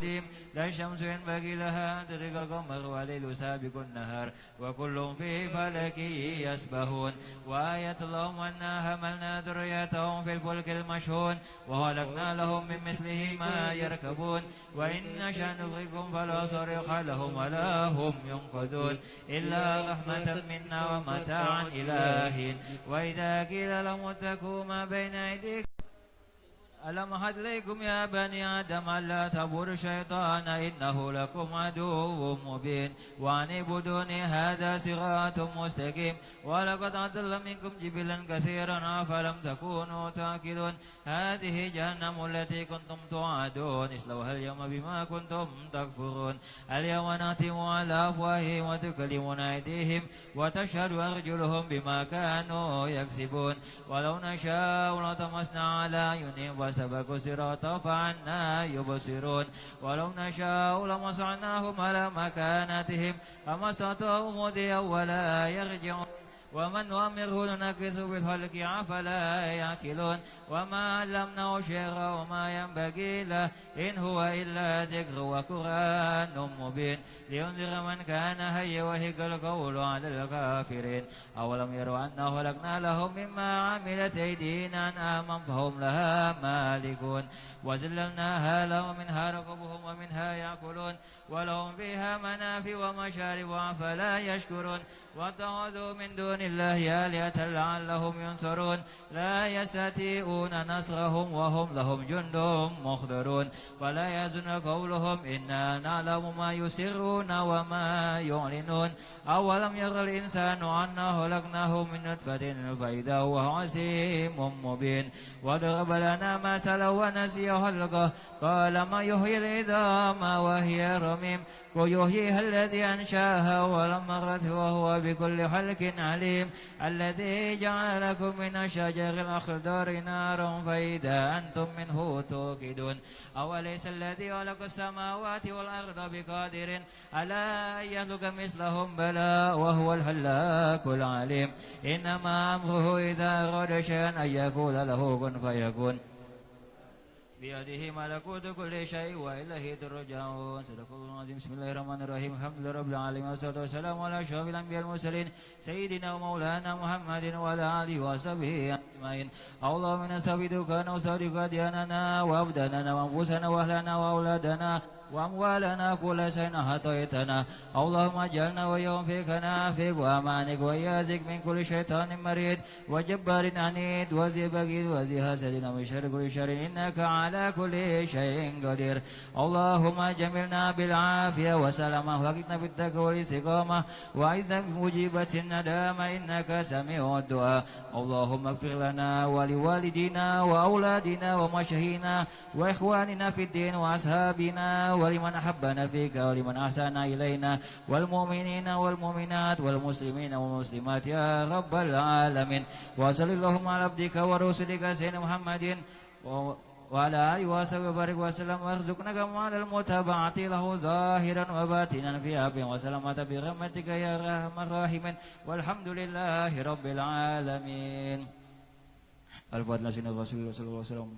قديم لا الشمس ينبغي لها أن تدرك القمر والليل سابق النهار وكل في فلك يسبحون وآية لهم أنا حملنا ذريتهم في الفلك المشحون وخلقنا لهم من مثله ما يركبون وإن نشأ نغرقهم فلا صريخ لهم ولا هم ينقذون إلا رحمة منا ومتاعا إلى حين وإذا قيل لهم اتقوا ما بين أيديكم ألم أعهد إليكم يا بني آدم ألا تعبدوا الشيطان إنه لكم عدو مبين وأن اعبدوني هذا صراط مستقيم ولقد أضل منكم جبلا كثيرا أفلم تكونوا تعقلون هذه جهنم التي كنتم توعدون اصلوها اليوم بما كنتم تكفرون اليوم نختم على أفواههم وتكلمنا أيديهم وتشهد أرجلهم بما كانوا يكسبون ولو نشاء لطمسنا على أعينهم سبقوا الصراط فعنا يبصرون ولو نشاء لمسعناهم على مكانتهم فما استطاعوا مضيا ولا يرجعون ومن نؤمره ننكسه في الخلق أفلا يعقلون وما علمناه شعرا وما ينبغي له إن هو إلا ذكر وقرآن مبين لينذر من كان حيا ويحق القول على الكافرين أولم يروا أنا خلقنا لهم مما عملت أيدينا أنعاما فهم لها مالكون وذللناها لهم منها ركوبهم ومنها يأكلون ولهم فيها منافع ومشارب أفلا يشكرون واتخذوا من دون الله آلهة لعلهم ينصرون لا يستطيعون نصرهم وهم لهم جند مخضرون ولا يحزن قولهم إنا نعلم ما يسرون وما يعلنون أولم ير الإنسان أنا خلقناه من نطفة فإذا هو خصيم مبين وضرب لنا مثلا ونسي خلقه قال ما يحيي العظام وهي رميم ويحييها الذي أنشاها أول مرة وهو بكل خلق عليم الذي جعل لكم من الشجر الأخضر نارا فإذا أنتم منه توقدون أوليس الذي خلق السماوات والأرض بقادر على أن يخلق مثلهم بلى وهو الخلاق العليم إنما أمره إذا أراد شيئا أن يقول له كن فيكون بيده ملكوت كل شيء وإليه ترجعون صدق الله العظيم بسم الله الرحمن الرحيم الحمد لله رب العالمين والصلاة والسلام على أشرف الأنبياء المرسلين سيدنا ومولانا محمد وعلى آله وصحبه أجمعين اللهم إنا نستعيذك ونستغفرك دياننا وأبداننا وأنفسنا وأهلنا وأولادنا وأموالنا كل شيء أعطيتنا اللهم اجعلنا وإياهم في كنافك وأمانك وإياذك من كل شيطان مريد وجبار عنيد وذي بغي وذي حسد ومن شر كل شر إنك على كل شيء قدير اللهم جملنا بالعافية وسلامة وحققنا بالتقوى والاستقامة وأعذنا بمجيبة الندامة إنك سميع الدعاء اللهم اغفر لنا ولوالدينا وأولادنا ومشايخنا وإخواننا في الدين وأصحابنا ولمن أحبنا فيك ولمن أحسن إلينا والمؤمنين والمؤمنات والمسلمين والمسلمات يا رب العالمين وصل اللهم على عبدك ورسولك سيدنا محمد وعلى آله وصحبه وبارك وسلم وارزقنا كمال المتابعة له ظاهرا وباطنا في عافية وسلامة برحمتك يا أرحم الراحمين والحمد لله رب العالمين. الفاتحة سيدنا رسول الله صلى الله عليه وسلم.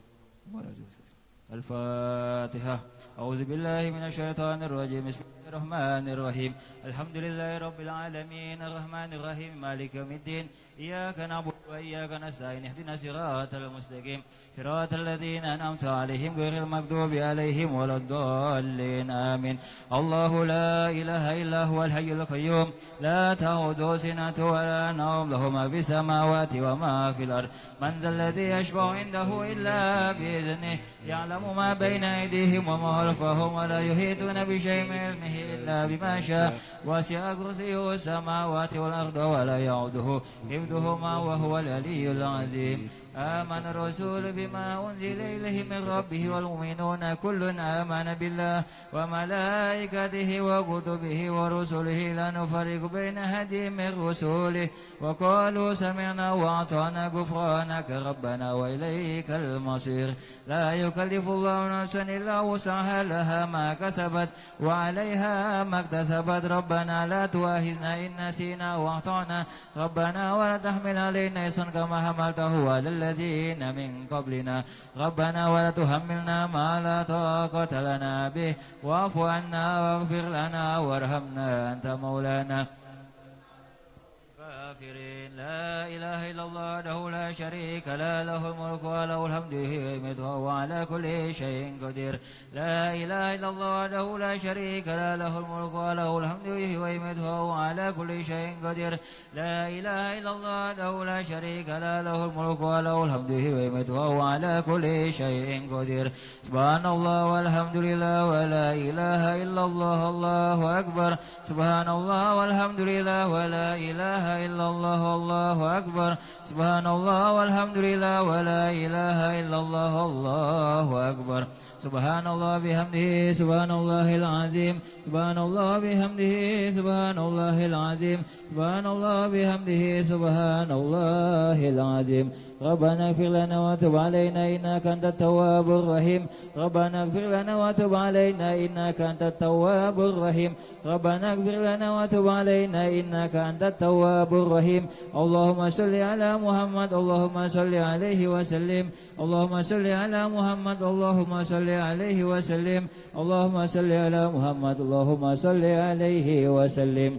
الفاتحة. أعوذ بالله من الشيطان الرجيم بسم الله الرحمن الرحيم الحمد لله رب العالمين الرحمن الرحيم مالك يوم الدين إياك نعبد وإياك نستعين اهدنا الصراط المستقيم صراط الذين أنعمت عليهم غير المغضوب عليهم ولا الضالين آمين. الله لا إله إلا هو الحي القيوم لا تأخذه سنة ولا نوم له ما في السماوات وما في الأرض من ذا الذي يشفع عنده إلا بإذنه يعلم ما بين أيديهم وما خلفهم ولا يحيطون بشيء من علمه إلا بما شاء وسع كرسيه السماوات والأرض ولا يعوده حفظهما وهو العلي العظيم. آمن الرسول بما أنزل إليه من ربه والمؤمنون كل آمن بالله وملائكته وكتبه ورسله لا نفرق بين أحد من رسله وقالوا سمعنا وأطعنا غفرانك ربنا وإليك المصير. لا يكلف الله نفسا إلا وسعها لها ما كسبت وعليها عليها ما اكتسبت ربنا لا تؤاخذنا إن نسينا وأخطأنا ربنا ولا تحمل علينا إصرا كما حملته على الذين من قبلنا ربنا ولا تحملنا ما لا طاقة لنا به واعف عنا واغفر لنا وارحمنا أنت مولانا لا إله إلا الله وحده لا شريك له الملك وله الحمد يميت وهو على كل شيء قدير لا إله إلا الله وحده لا شريك له الملك وله الحمد يميت وهو على كل شيء قدير لا إله إلا الله وحده لا شريك له الملك وله الحمد يميت وهو على كل شيء قدير سبحان الله والحمد لله ولا إله إلا الله الله أكبر سبحان الله والحمد لله ولا إله إلا الله الله أكبر سبحان الله والحمد لله ولا إله إلا الله الله أكبر سبحان الله بحمده سبحان الله العظيم سبحان الله بحمده سبحان الله العظيم سبحان الله بحمده سبحان الله العظيم ربنا اغفر لنا وتب علينا إنك أنت التواب الرحيم ربنا اغفر لنا وتب علينا إنك أنت التواب الرحيم ربنا اغفر لنا وتب علينا إنك أنت التواب الرحيم اللهم صل على محمد اللهم صل عليه وسلم اللهم صل على محمد اللهم صل عليه وسلم اللهم صل على محمد اللهم صل عليه وسلم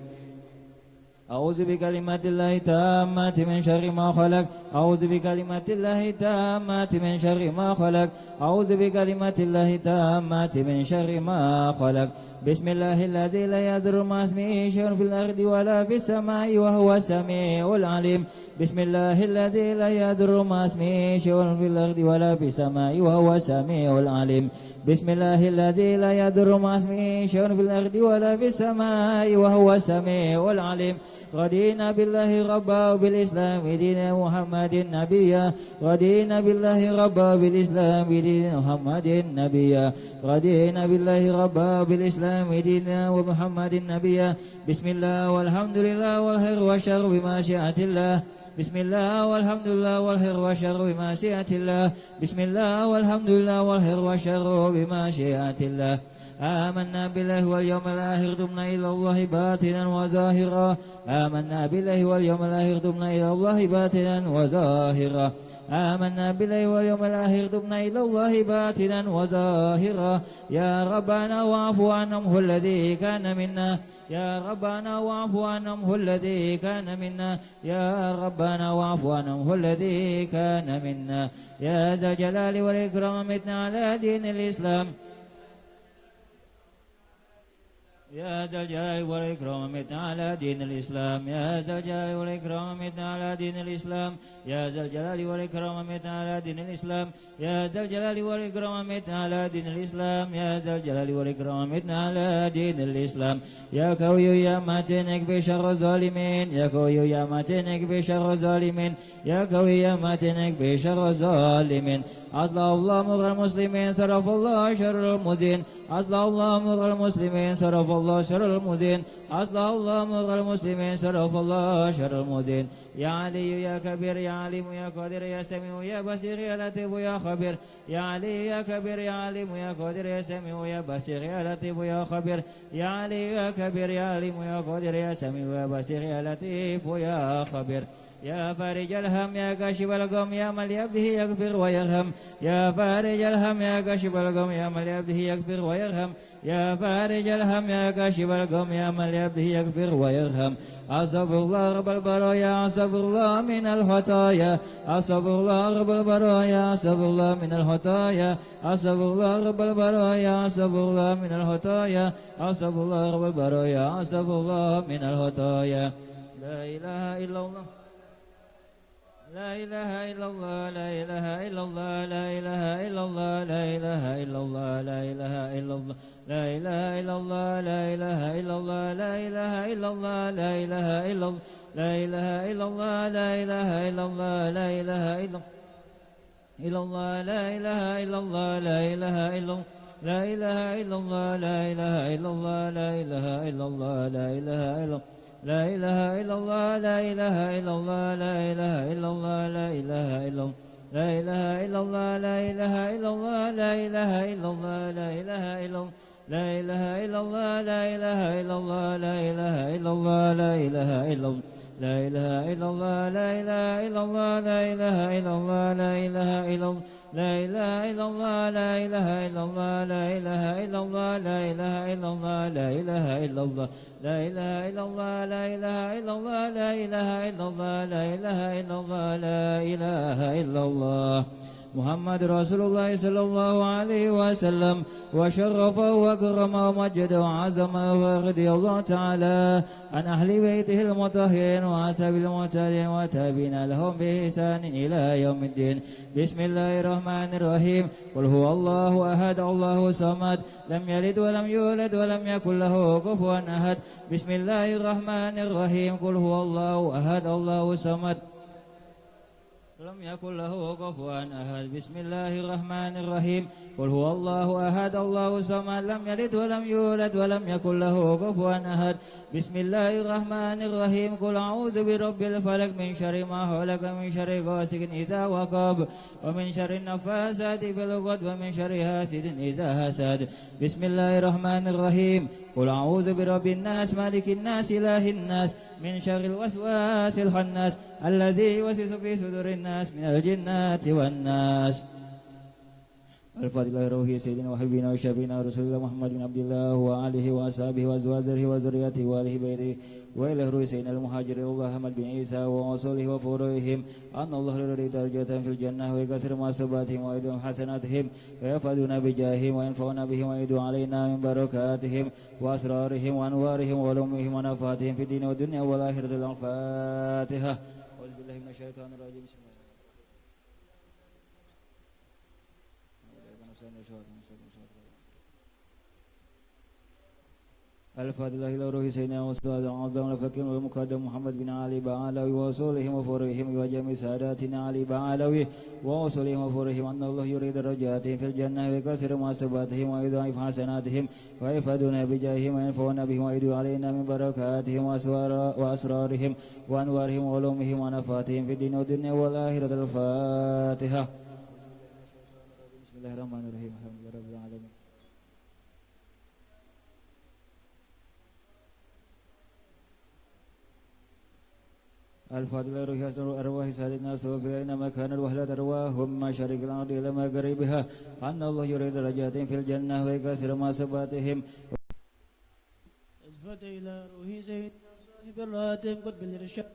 أعوذ بكلمات الله التامات من شر ما خلق أعوذ بكلمات الله التامات من شر ما خلق أعوذ بكلمات الله التامات من شر ما خلق بسم الله الذي لا يضر مع اسمه شيء في الأرض ولا في السماء وهو السميع العليم بسم الله الذي لا يضر مع اسمه شيء في الأرض ولا في السماء وهو السميع العليم بسم الله الذي لا يضر مع اسمه شيء في الأرض ولا في السماء وهو السميع العليم رضينا بالله ربا وبالإسلام دين محمد نبيا رضينا بالله ربا وبالإسلام دين محمد نبيا رضينا بالله ربا وبالإسلام دين ومحمد نبيا بسم الله والحمد لله والخير والشر بمشيئة الله بسم الله والحمد لله والخير والشر بمشيئة الله بسم الله والحمد لله والخير والشر بمشيئة الله آمنا بالله واليوم الآخر تبنا إلى الله باطنا وظاهرا آمنا بالله واليوم الآخر تبنا إلى الله باطنا وظاهرا آمنا بالله واليوم الآخر تبنا إلى الله باطنا وظاهرا يا ربنا واعف عنهم هو الذي كان منا يا ربنا واعف عنهم هو الذي كان منا يا ربنا واعف عنهم هو الذي كان منا يا ذا الجلال والإكرام متنا على دين الإسلام يا ذا الجلال والإكرام متنا على دين الإسلام يا ذا الجلال والإكرام متنا على دين الإسلام يا ذا الجلال والإكرام متنا على دين الإسلام يا ذا الجلال والإكرام متنا على دين الإسلام يا ذا الجلال والإكرام متنا على دين الإسلام يا قوي يا متينك بشر الظالمين يا قوي يا متينك بشر الظالمين يا قوي يا متينك بشر الظالمين أصلح الله مر المسلمين صرف الله شر المزين أصلح الله مر المسلمين صرف الله شر المزين أصلح الله مر المسلمين صرف الله شر المزين يا علي يا كبير يا عليم يا قادر يا سميع يا بصير يا لطيف يا خبير يا علي يا كبير يا عليم يا قادر يا سميع يا بصير يا لطيف يا خبير يا علي يا كبير يا عليم يا قادر يا سميع يا بصير يا لطيف يا خبير يا فارج الهم يا كاشف الغم يا من لعبده يغفر ويرحم يا فارج الهم يا كاشف الغم يا من لعبده يغفر ويرحم يا فارج الهم يا كاشف الغم يا من لعبده يغفر ويرحم أستغفر الله رب البرايا أستغفر الله من الخطايا أستغفر الله رب البرايا أستغفر الله من الخطايا أستغفر الله رب البرايا أستغفر الله من الخطايا أستغفر الله رب البرايا أستغفر الله من الخطايا لا إله إلا الله لا إله إلا الله لا إله إلا الله لا إله إلا الله لا إله إلا الله لا إله إلا الله لا إله إلا الله لا إله إلا الله لا إله إلا الله لا إله إلا الله لا إله إلا الله لا إله إلا الله لا إله إلا الله لا إله إلا الله لا إله إلا الله لا إله إلا الله لا إله إلا الله لا إله إلا الله لا إله إلا لا إله إلا الله لا إله إلا الله لا إله إلا الله لا إله إلا الله لا إله إلا الله لا إله إلا الله لا إله إلا الله لا إله إلا الله لا إله إلا الله لا إله إلا الله لا إله إلا الله لا إله إلا الله لا إله إلا الله لا إله إلا الله لا إله إلا الله لا إله إلا الله لا إله إلا الله لا إله إلا الله لا إله إلا الله لا إله إلا الله لا إله إلا الله لا إله إلا الله لا إله إلا الله لا إله إلا الله لا إله إلا الله لا إله إلا الله محمد رسول الله صلى الله عليه وسلم وشرفه وكرمه ومجده وعظمه ورضي الله تعالى عن أهل بيته المطهرين وأصحاب المعتدين وتابعين لهم بإحسان إلى يوم الدين بسم الله الرحمن الرحيم قل هو الله أحد الله الصمد لم يلد ولم يولد ولم يكن له كفوا أحد بسم الله الرحمن الرحيم قل هو الله أحد الله الصمد لم يكن له كفوا أحد بسم الله الرحمن الرحيم قل هو الله أحد الله الصمد لم يلد ولم يولد ولم يكن له كفوا أحد بسم الله الرحمن الرحيم قل أعوذ برب الفلق من شر ما خلق من شر غاسق إذا وقب ومن شر النفاثات في العقد ومن شر حاسد إذا حسد بسم الله الرحمن الرحيم قل أعوذ برب الناس مالك الناس إله الناس من شر الوسواس الخناس الذي يوسوس في صدور الناس من الجنة والناس الفاتحة روحي سيدنا وحبينا وشفينا رسول الله محمد بن عبد الله وآله وأصحابه وأزواجه وذريته وآله بيته وإلى روح سيدنا المهاجر الله محمد بن عيسى وأصوله وفروعهم أن الله يريد درجة في الجنة ويكسر مصيباتهم ويدعو حسناتهم ويفعلون بجاههم وينفعون بهم ويدعو علينا من بركاتهم وأسرارهم وأنوارهم وعلومهم ونفاتهم في الدين والدنيا والآخرة. الفاتحة. أعوذ بالله من الشيطان الرجيم. بسم الله. الفاتحة إلى روح سيدنا وسيد العظام الفكيم والمقدم محمد بن علي بعلوي وصولهم وفورهم وجميع ساداتنا علي بعلوي وصولهم وفورهم أن الله يريد درجاتهم في الجنة ويكسر مصيباتهم ويضاعف حسناتهم ويفادنا بجاههم وينفعنا بهم ويدعو علينا من بركاتهم وأسرارهم وأنوارهم وعلومهم ونفاتهم في الدين والدنيا والآخرة. الفاتحة. بسم الله الرحمن الرحيم الحمد لله رب العالمين. الفاتحة روح أرواح سيدنا صوفيا إنما كان الوهلة أرواحهم من مشارق الأرض إلى مغربها أن الله يريد درجات في الجنة ويكسر مصيباتهم. الفاتحة إلى روح سيدنا صاحب الراتب قطب الإرشاد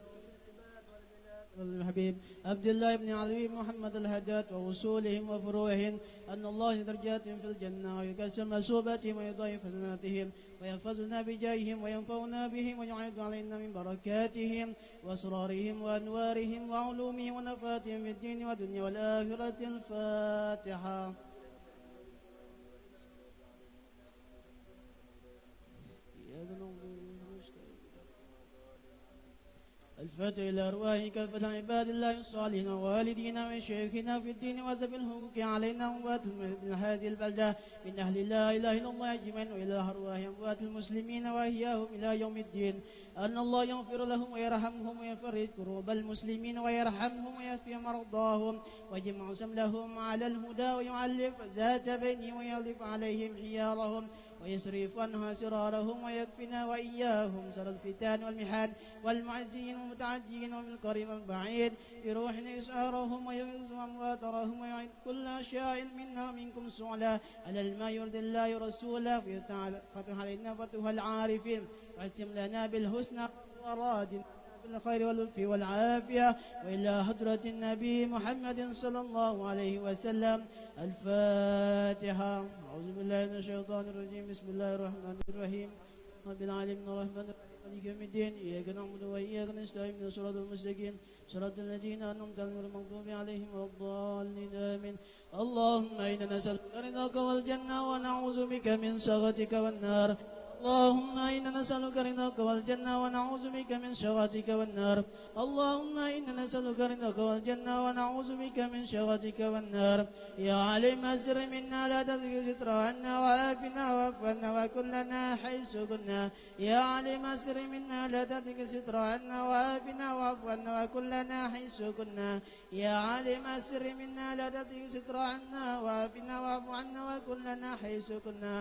الحبيب عبد الله بن علوي محمد الهداد ووصولهم وفروعهم أن الله درجات في الجنة ويكسر مصوباتهم ويضاعف حسناتهم ويحفظنا بجاههم وينفعنا بهم ويعيد علينا من بركاتهم وأسرارهم وأنوارهم وعلومهم ونفاتهم في الدين والدنيا والآخرة. الفاتحة. الفاتحة إلى أرواح كافة عباد الله الصالحين ووالدينا وشيخنا في الدين وذوي الحقوق علينا أموات من هذه البلدة من أهل لا إله إلا الله أجمعين وإلى أرواح أموات المسلمين وإياهم إلى يوم الدين أن الله يغفر لهم ويرحمهم ويفرج كروب المسلمين ويرحمهم ويشفي مرضاهم ويجمع سملهم على الهدى ويعلف ذات بينهم ويألف عليهم حيارهم ويصرف عنها سرارهم ويكفنا وإياهم سر الفتان والمحان والمعزين والمتعجين وبالقريب والبعيد بروح إسعارهم ويغز أمواترهم ويعد كل شاء منا منكم سعلا على الماء يرد الله رسوله فتح علينا فتح العارفين واختم لنا بالحسنى ورادنا بالخير واللطف والعافية وإلى حضرة النبي محمد صلى الله عليه وسلم. الفاتحة. أعوذ بالله من الشيطان الرجيم. بسم الله الرحمن الرحيم. رب العالمين الرحمن الرحيم مالك يوم الدين إياك نعبد وإياك نستعين اهدنا الصراط المستقيم صراط الذين أنعمت عليهم غير المغضوب عليهم ولا الضالين آمين. اللهم إنا نسألك رضاك والجنة ونعوذ بك من سخطك والنار. اللهم إنا نسألك رضاك والجنة ونعوذ بك من سخطك والنار. اللهم إنا نسألك رضاك والجنة ونعوذ بك من سخطك والنار. يا عليم السر منا لا تزغ ستر عنا وعافنا واعف عنا وكلنا حيث كنا. يا عليم السر منا لا تزغ ستر عنا وعافنا واعف عنا وكلنا حيث كنا. يا عليم السر منا لا تزغ ستر عنا وعافنا واعف عنا وكلنا حيث كنا.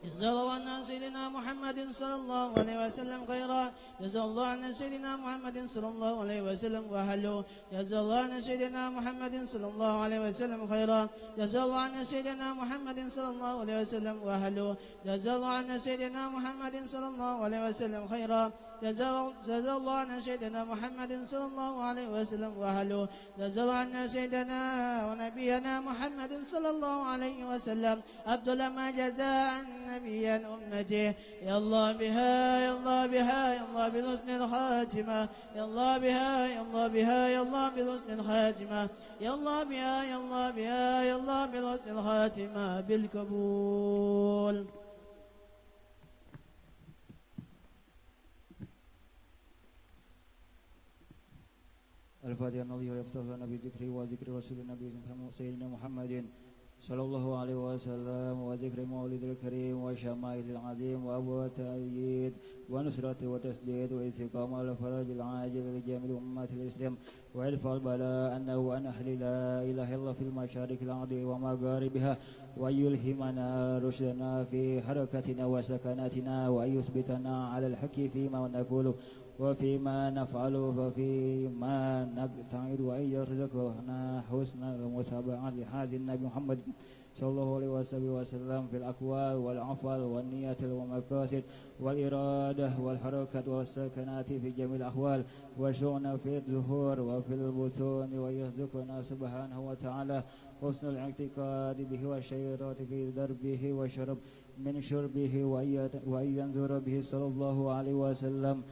جزا الله عنا سيدنا محمد صلى الله عليه وسلم خيرا. جزا الله عنا سيدنا محمد صلى الله عليه وسلم وأهله. جزا الله عنا سيدنا محمد صلى الله عليه وسلم خيرا. جزا الله عنا سيدنا محمد صلى الله عليه وسلم وأهله. جزا الله عنا سيدنا محمد صلى الله عليه وسلم خيرا. جزا الله عنا سيدنا محمد صلى الله عليه وسلم وأهله. جزا الله عنا سيدنا ونبينا محمد صلى الله عليه وسلم أفضل ما جزى عن نبيا أمته. يا الله بها يا الله بها يا الله بحسن الخاتمة. يا الله بها يا الله بها يا الله بحسن الخاتمة. يا الله بها يا الله بها يا الله بحسن الخاتمة بالقبول. الفاتحة النبي ويفتح لنا بذكره وذكر رسول النبي سيدنا محمد صلى الله عليه وسلم وذكر مولد الكريم وشمائل العظيم وأبواب التأييد ونصرة وتسديد واستقامة الفرج العاجل لجميع أمة الإسلام ويرفع البلاء أنه أن أهل لا إله إلا في المشارق الأرض ومغاربها ويلهمنا رشدنا في حركتنا وسكناتنا وأن يثبتنا على الحق فيما نقول وفيما نفعل وفيما نبتعد وأن يرزقنا حسن المتابعة لهذا النبي محمد صلى الله عليه وسلم في الأقوال والأفعال والنيات والمقاصد والإرادة والحركات والسكنات في جميع الأحوال والشؤون في الظهور وفي البطون ويرزقنا سبحانه وتعالى حسن الاعتقاد به والشيرات في دربه وشرب من شربه وأن ينظر به صلى الله عليه وسلم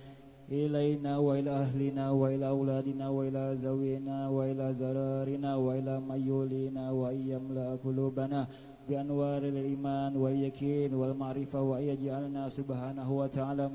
إلينا وإلى أهلنا وإلى أولادنا وإلى زوينا وإلى زرارنا وإلى ميولنا وأن يملأ قلوبنا بأنوار الإيمان واليقين والمعرفة وأن يجعلنا سبحانه وتعالى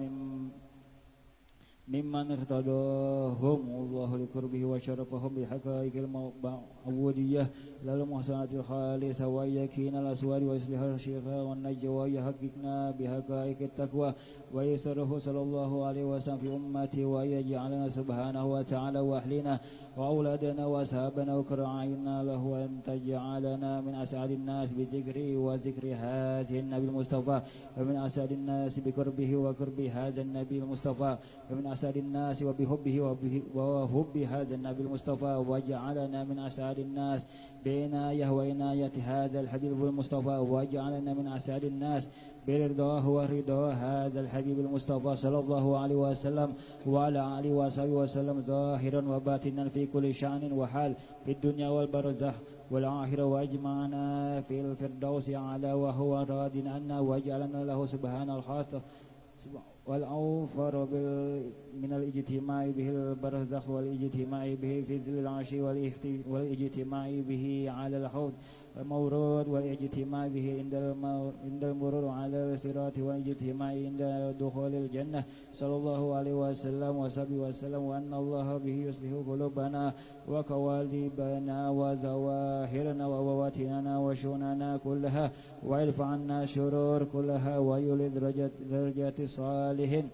ممن ارتضاهم الله لقربه وشرفهم بحقائق المعبودية للمحسنات الخالصة ويكين الأسوار ويصلح الشفاء والنجوى ويحققنا بحقائق التقوى ويسره صلى الله عليه وسلم في أمته ويجعلنا سبحانه وتعالى وأهلنا وأولادنا وأصحابنا وكرعينا له أن تجعلنا من أسعد الناس بذكره وذكر هذا النبي المصطفى ومن أسعد الناس بقربه وقرب هذا النبي المصطفى ومن أسعد الناس وبحبه وحب هذا النبي المصطفى وجعلنا من أسعد الناس بعناية وعناية هذا الحبيب المصطفى وجعلنا من أسعد الناس برضاه ورضا هذا الحبيب المصطفى صلى الله عليه وسلم وعلى آله وصحبه وسلم ظاهرا وباطنا في كل شأن وحال في الدنيا والبرزخ والآخرة وأجمعنا في الفردوس على وهو راض عنا وجعلنا له سبحان الخاطئ والأوفر من الاجتماع به البرزخ والاجتماع به في ظل العرش والاجتماع به على الحوض المورود والاجتماع به عند المرور على الصراط والاجتماع عند دخول الجنة صلى الله عليه وسلم وسلم وأن الله به يصلح قلوبنا وقوالبنا وزواهرنا وبواطننا وشؤوننا كلها ويرفع عنا الشرور كلها ويولد درجات الصالحين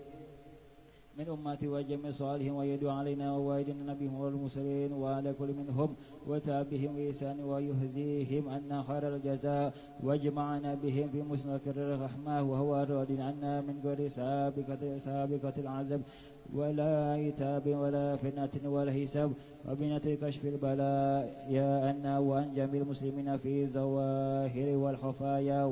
من أمتي وجميع صالحين ويدعو علينا ووالدنا النبي والمرسلين وعلى كل منهم وتابهم بإحسان ويهزيهم أن خير الجزاء واجمعنا بهم في مستقر الرحمة وهو راض عنا من غير سابقة العذاب ولا عتاب ولا فتنة ولا حساب وبنة كشف البلاء يا أنا وأن جميع المسلمين في الظواهر والخفايا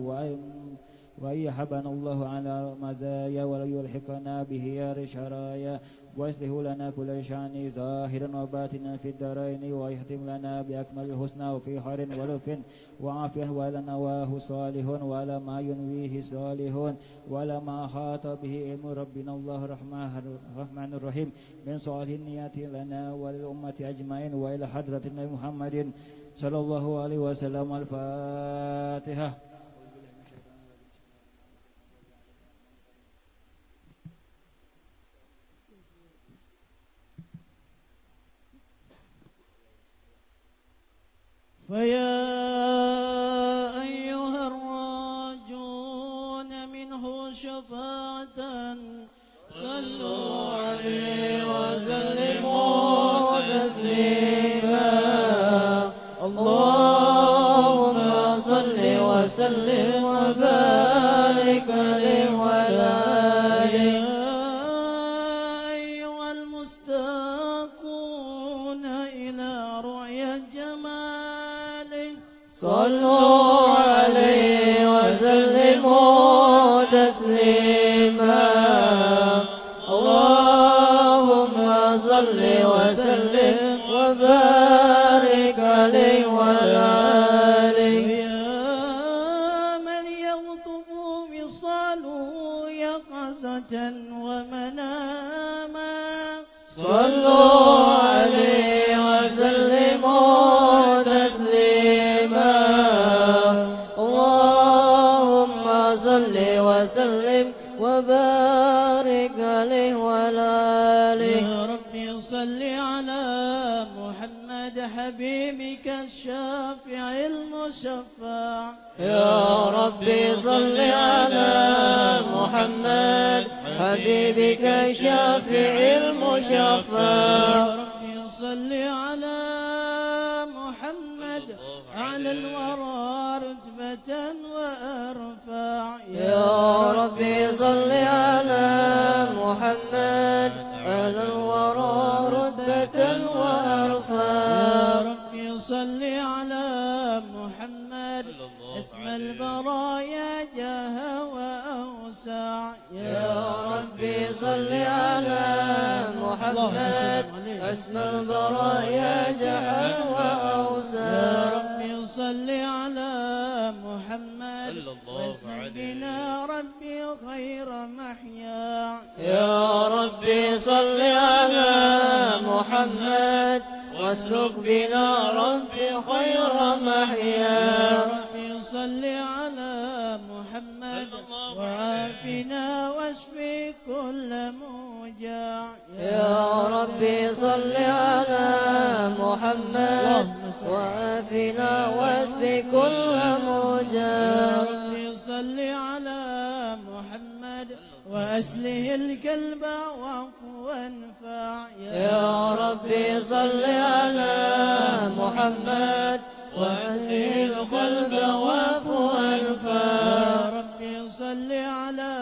وأن يحبنا الله على مزايا ولا يلحقنا بهيار شرايا ويصلح لنا كل شأن ظاهرا وباطنا في الدارين ويختم لنا بأكمل الحسنى وفي خير ولطف وعافية ولا نواه صالحون ولا ما ينويه صالحون ولا ما خاط به علم ربنا الله الرحمن الرحيم من صالح النيات لنا وللأمة أجمعين وإلى حضرة النبي محمد صلى الله عليه وسلم. الفاتحة. فيا أيها الراجون منه شفاعة صلوا عليه وسلموا تسليما. اللهم صل وسلم وبارك تسليما اللهم صل وسلم وبارك عليه وعلى آله يا من يخطب وصاله يقظة ومناما صلوا عليه وسلموا تسليما اللهم صل وسلم وبارك عليه وعلى آله يا ربي صل على محمد حبيبك الشافع المشفع يا ربي صل على محمد حبيبك الشافع المشفع يا ربي صل على محمد على الورى رتبة وأرفع يا ربي صل على محمد على الورى رتبة وأرفع يا ربي صل على محمد اسم البرايا جاه وأوسع يا ربي صل على محمد اسم البرايا جحا وأوسع يا ربي صل على محمد واسم بنا ربي خير محيا يا ربي صل على محمد واسلك بنا ربي خير محيا يا ربي صل على محمد وعافنا واشفي كل موجع يا ربي صل على محمد وآفنا واشف كل موجع يا ربي صل على محمد وأسله الكلب وعفو وانفع يا ربي صل على محمد وأسه القلب وعفو وانفع يا ربي صل على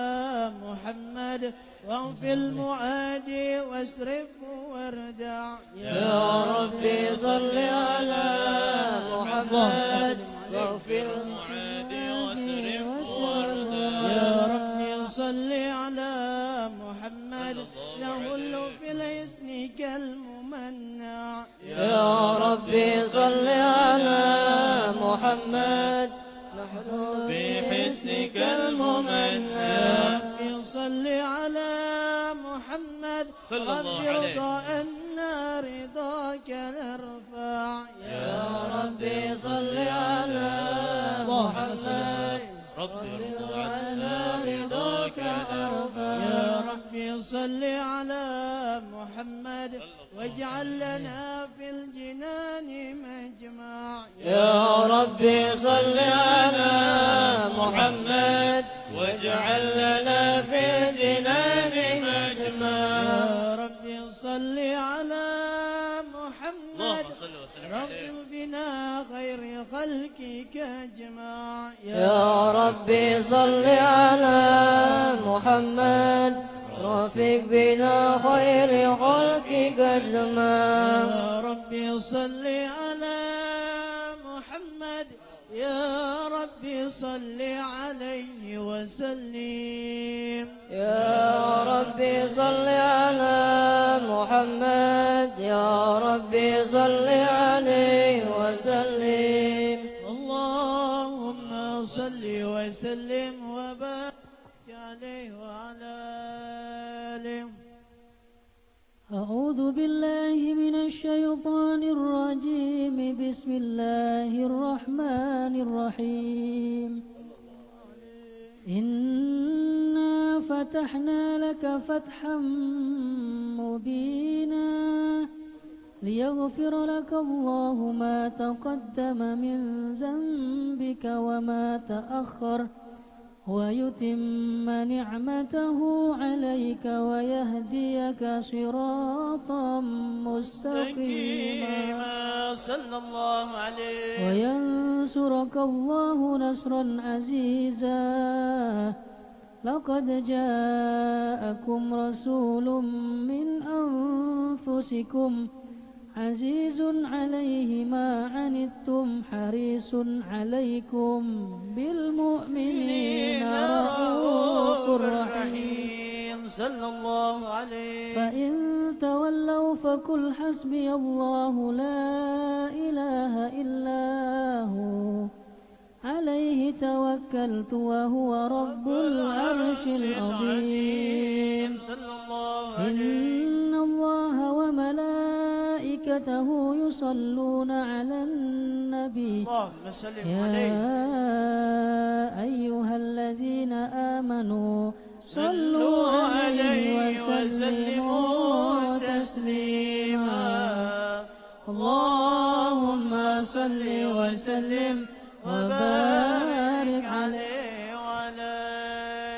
محمد واغفر المعادي واسرف واردع يا ربي صل على محمد واغفر المعادي واسرف واردع يا ربي صل على محمد نهل في الحسن كالممنع يا ربي صل على محمد نحن بحسنك الممنع يا ربي صل على محمد رب رضا أن رضاك نرفع يا ربي صل على محمد ربي عنا رضاك أرفع يا ربي صل على محمد واجعل لنا في الجنان مجمع يا ربي صل على محمد واجعل لنا في الجنان مجمع يا ربي صل على محمد رب بنا خير خلقك اجمع يا ربي صل على محمد رفيق بنا خير خلقك اجمع يا ربي صل على محمد يا ربي صل عليه وسلم يا ربي صل على محمد يا ربي صل عليه وسلم اللهم صل وسلم وبارك عليه وعلى آله أعوذ بالله من الشيطان الرجيم بسم الله الرحمن الرحيم إنا فتحنا لك فتحا مبينا ليغفر لك الله ما تقدم من ذنبك وما تأخر ويتم نعمته عليك ويهديك صراطا مستقيما صلى الله عليه وينصرك الله نصرا عزيزا لقد جاءكم رسول من أنفسكم عزيز عليه ما عنتم حريص عليكم بالمؤمنين رؤوف رحيم صلى الله عليه. فإن تولوا فقل حسبي الله لا إله إلا هو عليه توكلت وهو رب العرش العظيم. صلى الله عليه. إن الله وملائكته يصلون على النبي اللهم صل يا عليه. أيها الذين آمنوا صلوا عليه وسلموا تسليما. اللهم صل وسلم وبارك عليه وعلى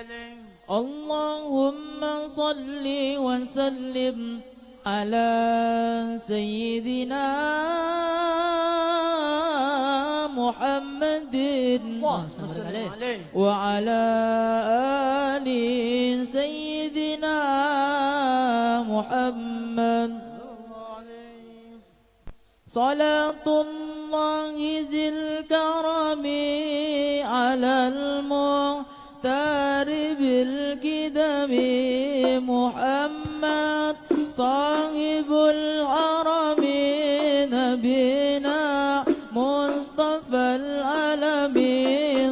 آله. اللهم صل وسلم على سيدنا محمد اللهم صل عليه. وعلى آل سيدنا محمد. صلاة الله ذي الكرم على المختار بالقدم محمد صاحب الحرم نبينا مصطفى العالم.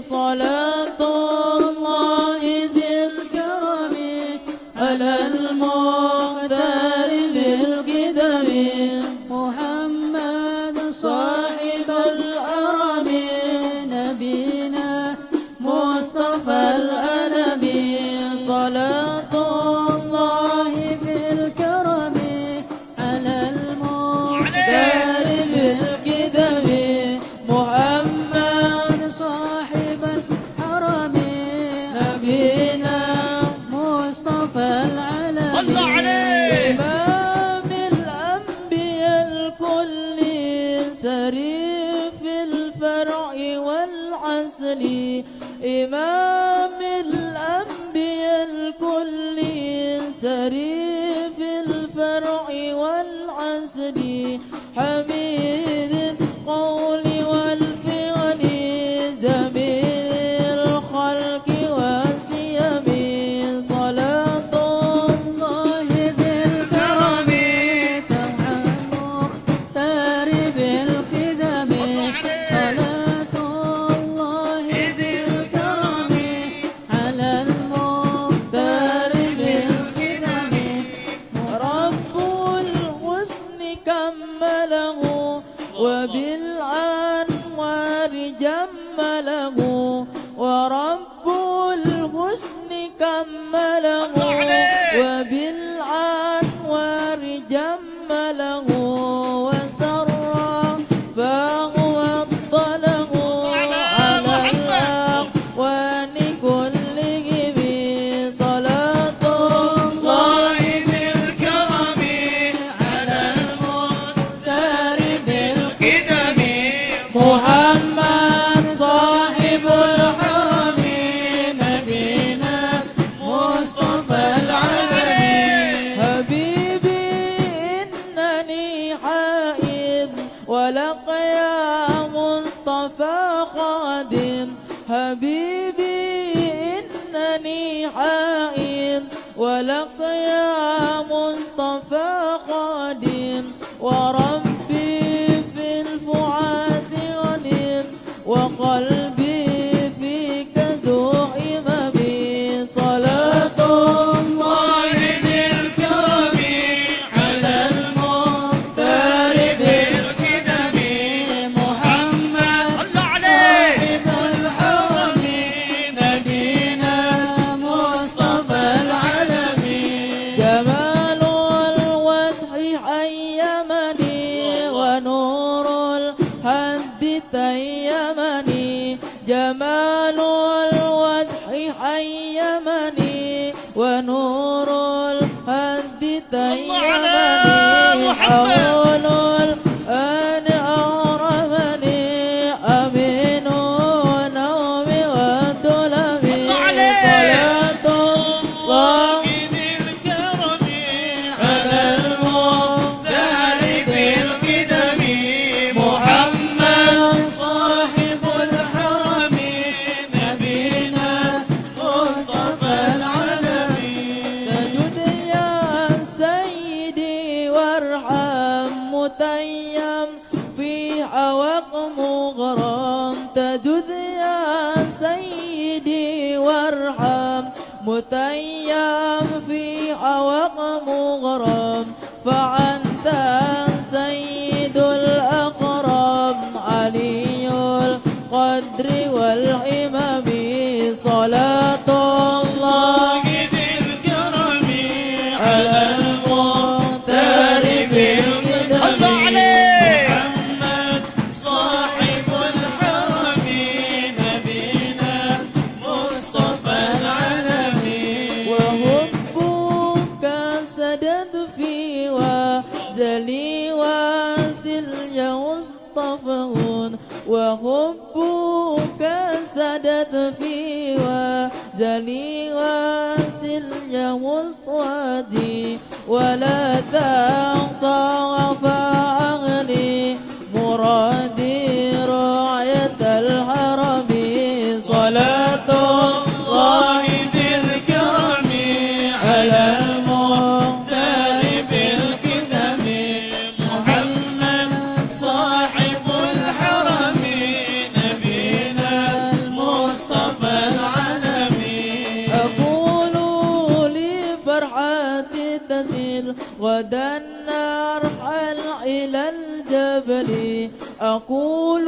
صلاة الله ذي الكرم على المختار بالقدم محمد صاحب الحرم نبينا مصطفى العالم. صلاة الله ذي الكرم على المختار بالقدم محمد صاحب الحرم نبينا مصطفى العالم. إمام الأنبياء الكل سريف الفرع والعسل. إمام الأنبياء الكل سريف الفرع والعسل. حميد القول والفعل زميل الخلق والسيم. صلاة الله ذي الكرم تمحى المختار بالقدم. صلاة الله ذي الكرم على المختار بالقدم. رب الحسن كمله وبالأنوار جمله. ورب الحسن كمله وبالأنوار جمله. وسرى فهو اطله على الأقوان كلهم. صلاة الله بالكرم على المختار بالقدم محمد صاحب الحرم نبينا مصطفى العالمين. حبيبي إنني حائد ولقيا مصطفى قادم. حبيبي إنني حائد ولقيا مصطفى قادم. وربي في الفؤاد غنم وقلبي فيك ذو إمام. صلاة الله ذي الكرم على المختار بالقدم محمد صاحب الحرم نبينا مصطفى العالم. جمال الوضح حيمني ونور الحد تيمني. جمال الوضح حيمني ونور الحد تيمني. حول الآن أغرمني أمين نوم والظلم. صلاة الله ذي الكرم على المختار بالقدم متيم في عوق مغرم فأنت سيد الأقرب علي القدر والإمام صلاة الله ذي الكرم على المختار بالقدم محمد صاحب الحرم نبينا مصطفى العالمين وحبك سدد في وزلي وسلي مصطفى وحبك سدد في وزلي وسلي مصطفى ولا تنصى فأغني مرادي رعية الحرم صلاة الله ذي الكرم على المختار بالكتم محمد صاحب الحرم نبينا المصطفى العالمي أقول لفرحتي تسيل غدا نرحل إلى الجبل أقول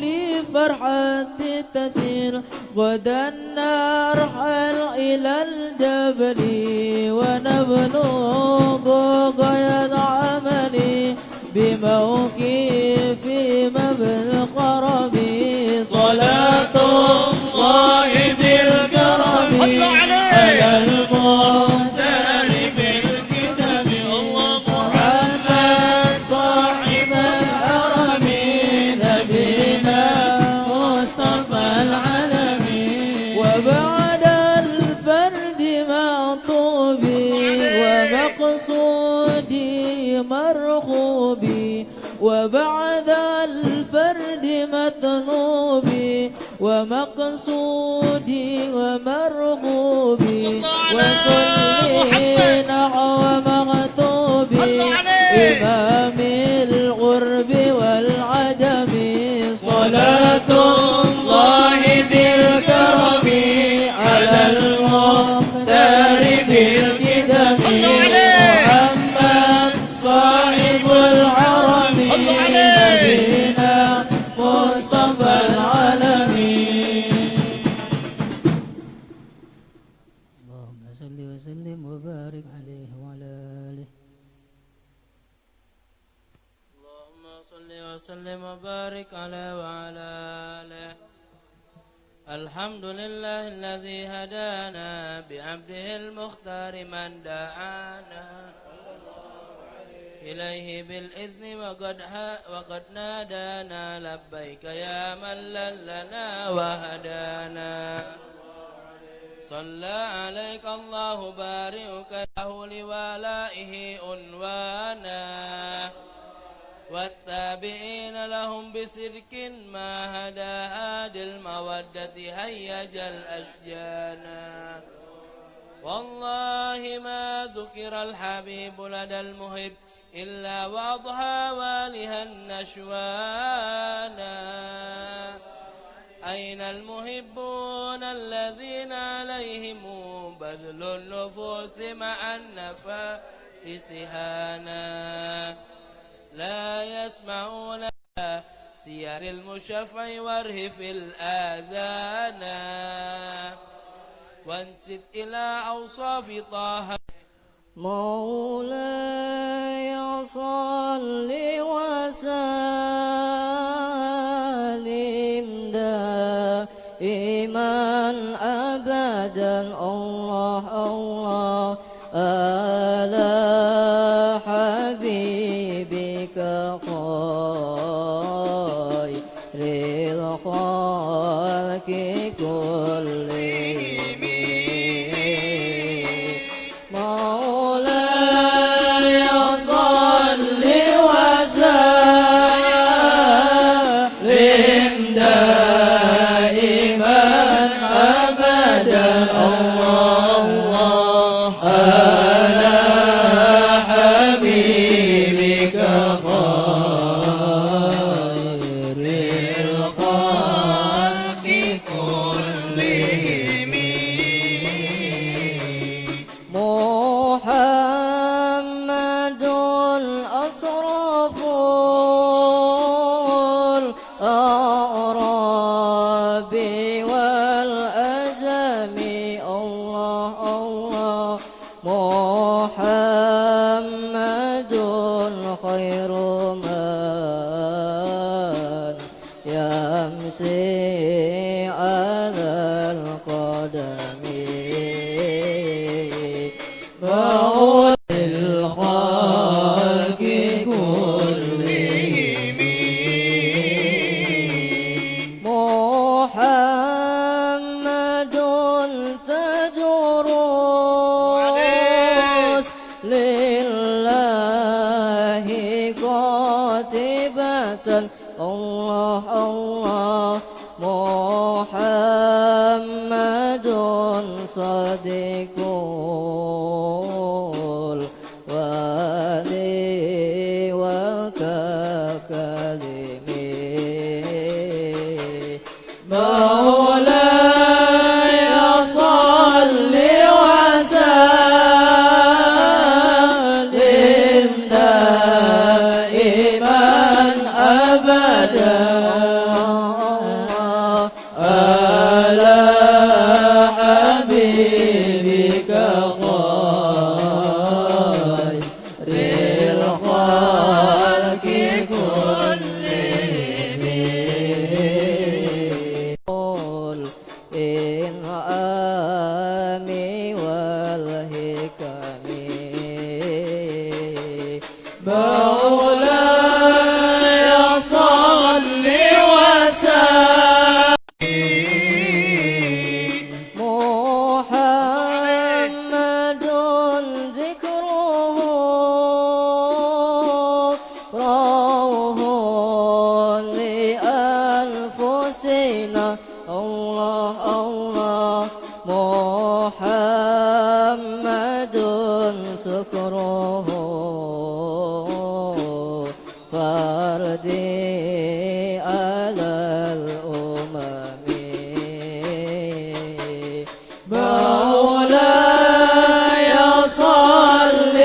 لفرحتي تسير غدا نرحل إلى الجبل ونبلغ غاية عملي بموقف مبلغ صلاة الله ذي الكرم على المختار بالكتاب الله محمد صاحب الحرم نبينا مصطفى العالمين وبعد الفرد مطلوبي ومقصودي مرغوبي وبعد الفرد مطلوبي ومقصودي ومرغوبي وكل نحو مغتوبي إمام الغرب والعجم صلاة الله ذي الكرم على المختار بالقدم محمد صاحب الحرم نبينا مصطفى العالمين اللهم صل وسلم وبارك عليه وعلى آله. اللهم صل وسلم وبارك عليه وعلى آله. الحمد لله الذي هدانا بعبده المختار من دعانا إليه بالإذن وقد نادانا لبيك يا من لنا وهدانا صلى عليك الله بارئك له لولائه عنوانا والتابعين لهم بسرك ما هدى هادي المودة هيج الأشجانا والله ما ذكر الحبيب لدى المهب إلا وأضحى والها النشوانا أين المحبون الذين عليهم بذل النفوس مع النفائس هانا لا يسمعون سير المشفع وارهف الآذان وانسد إلى أوصاف طه مولاي صل وسلم دائما أبدا الله الله على حبيبك خير الخلق كلهم مولاي صل وسلم دائما أبدا الله الله مولى الخلق كلهم محمد تدرس لله قاتبة الله الله محمد صديق الوالي والكلم مولاي صل وسلم دائما أبدا على حبيبك خير الخلق كلهم الإنعام والحكم مولاي صل وسلم محمد ذكره روح لأنفسنا الله الله محمد سكره فردي على الأمم مولاي صل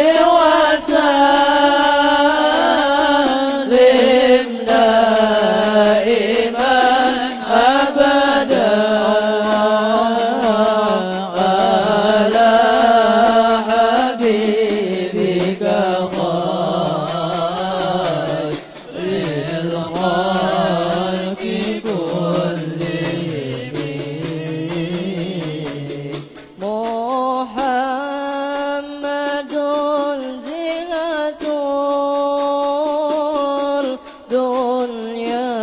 وسلم دائما أبدا على حبيبك خير الخلق كلهم محمد زينة الدنيا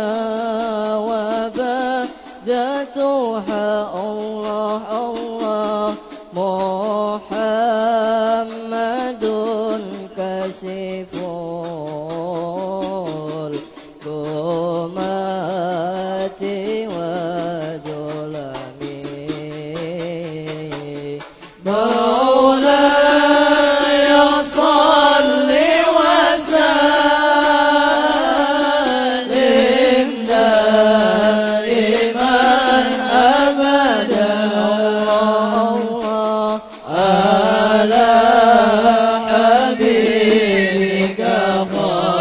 وبهجتها الله الله محمد كشف الظلمات والظلم مولاي صل وسلم دائما أبدا على حبيبك خير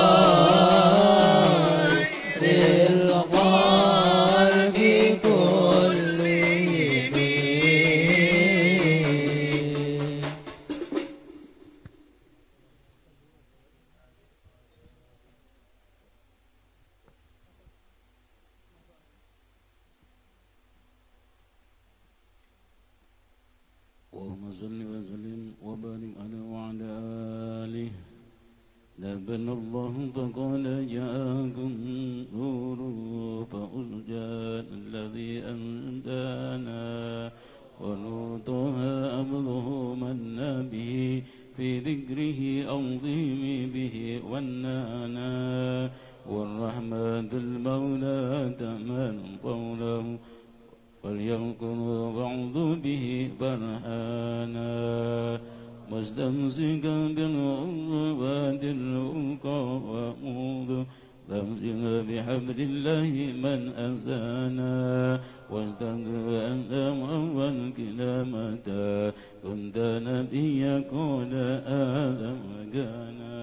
الخلق كلهم اللهم صل وسلم وبارك على وعلى آله نبنا الله فقال جاءكم نور فأسجد الذي أندانا ونوطها أبضه من به في ذكره أعظم به والنانا والرحمة المولى تأمن قوله وليكن بعض به برهانا مستمسكا بالعروة الوثقى وموض تمسك بحبل الله من أزانا واستغفر أن أول كلامة كنت نبيا قول آدم كانا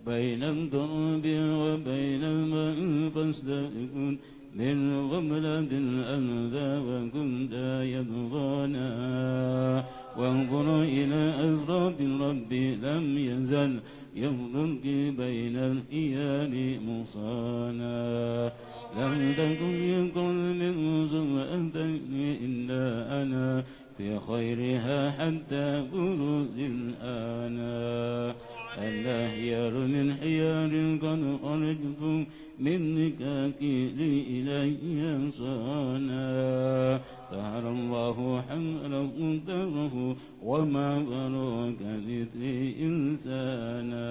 بين الضرب وبين الماء فاستغفر من غملة الأنذى وكنت يضغانا وانظر إلى أثراب الرب لم يزل يمرك بين الإيال مصانا لم تكن يكن من سمعتني إلا أنا في خيرها حتى بروز الآناء الأحيار من حيار قد خرجتم من نكاكير إلي صانا ظهر الله حمله دره وما بروك ذكري إنسانا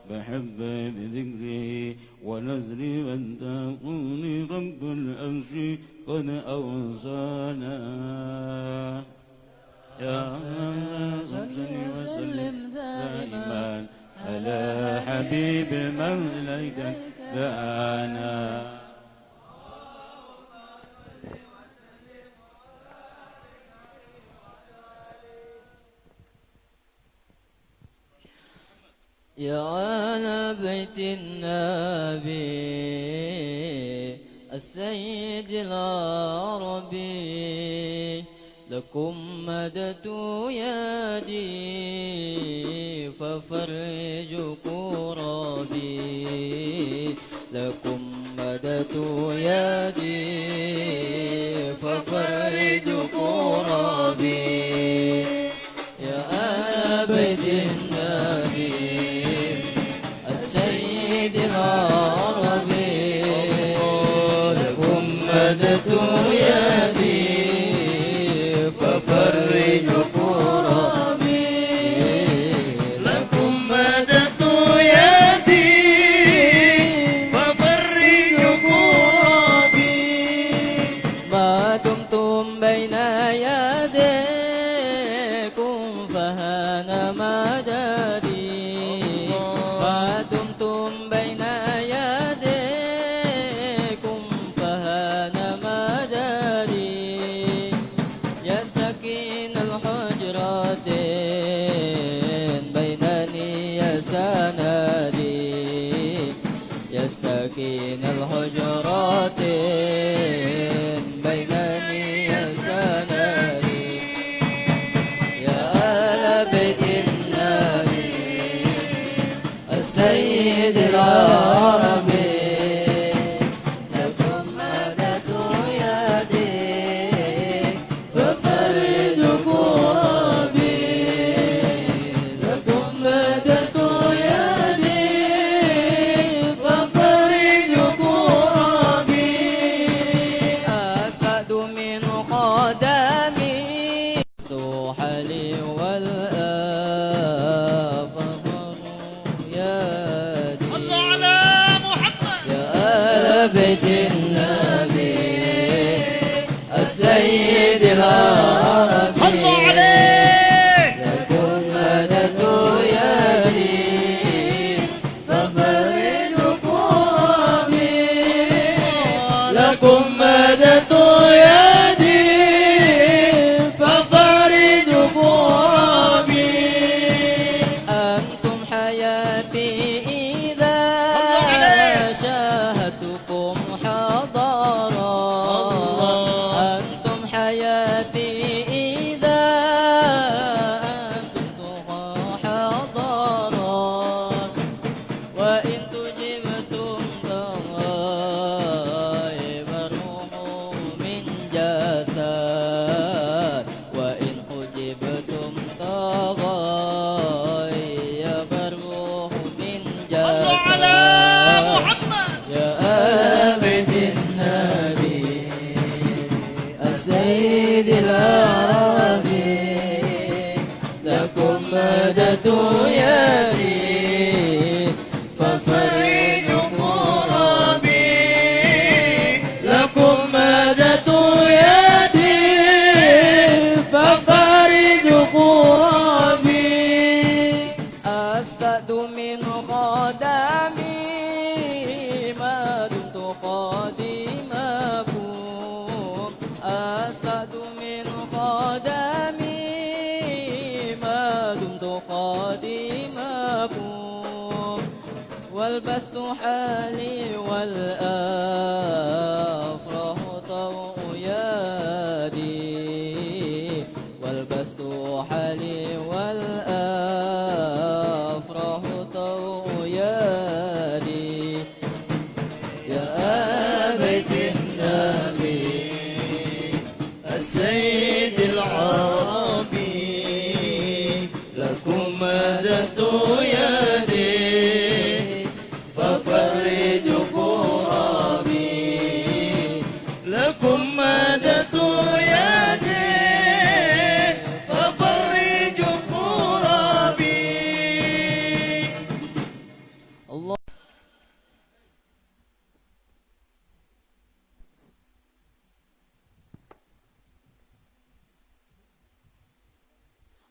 بحب بذكره ونزري وانتقوني رب العرش قد أوصانا يا صل وسلم دائما على حبيب من إليك دعانا يا آل بيت النبي السيد العربي لكم مددت يدي ففرج كربي لكم مددت يدي ففرج كربي يا آل بيت النبي السيد العربي لكم مددت يدي ففرج كربي لكم مددت يدي ففرج كربي ما دمتم بين يديكم فهان مددي ما دمتم بين يديكم فهان مددي يا سكين الحجرتين بينني يا سندي يا سكين الحجرتين بينني يا سندي يا آل بيت النبي السيد العربي لكم مددت يدي ففرج كربي لكم مددت يدي ففرج كربي أسعد من خدمي مفتوحلي والآفر يدي الله على محمد يا آل بيت النبي السيد العربي الله عليك لكم مددت يدي ففرج كربي لكم مددت يدي ففرج كربي أنتم حياتي إذا شاهدتكم حضارا أنتم حياتي إذا أنتم حضارا وإن تجبتم غائب الروح من جسد وإن حجبتم غائب الروح من الله على جسد محمد يا آل بيت النبي السيد العربي لكم مددت يدي ففرج كربي لكم مددت يدي ففرج كربي أسعد من خدمي ما دمت قديمكم أسعد من خدمي ما دمت قديمكم والبست حالي والأفراح طوع يدي والبست حالي والأفراح طوع يدي يا آل بيت النبي السيد العربي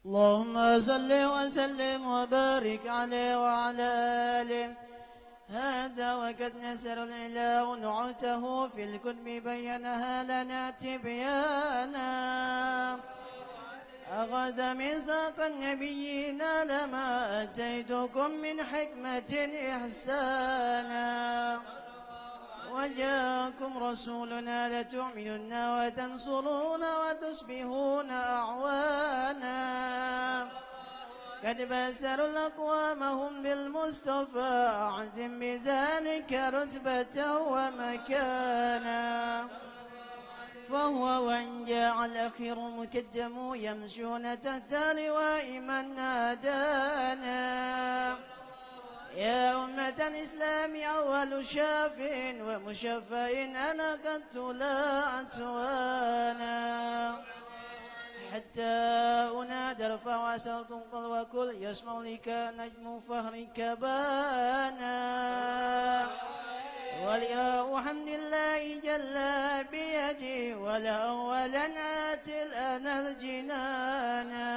اللهم صل وسلم وبارك عليه وعلى آله. هذا وقد نسر الإله نعته في الكتب بينها لنا تبيانا. أخذ ميثاق النبيين لما أتيتكم من حكمة إحسانا. وجاءكم رسولنا لتؤمنن وتنصرون وتصبحون أعوانا. قد بسروا الأقوام هم بالمصطفى أعظم بذلك رتبة ومكانا. فهو وإن جاء الأخير مكجم يمشون تحت لواء من نادانا. يا أمة الإسلام أول شاف ومشفع أنا قد طلعت وأنا. حتى أنادى ارفع صوت قل وكل يسمع لك نجم فهرك بانا. ولياء حمد الله جل بيدي والأولا آتي الآن الجنانا.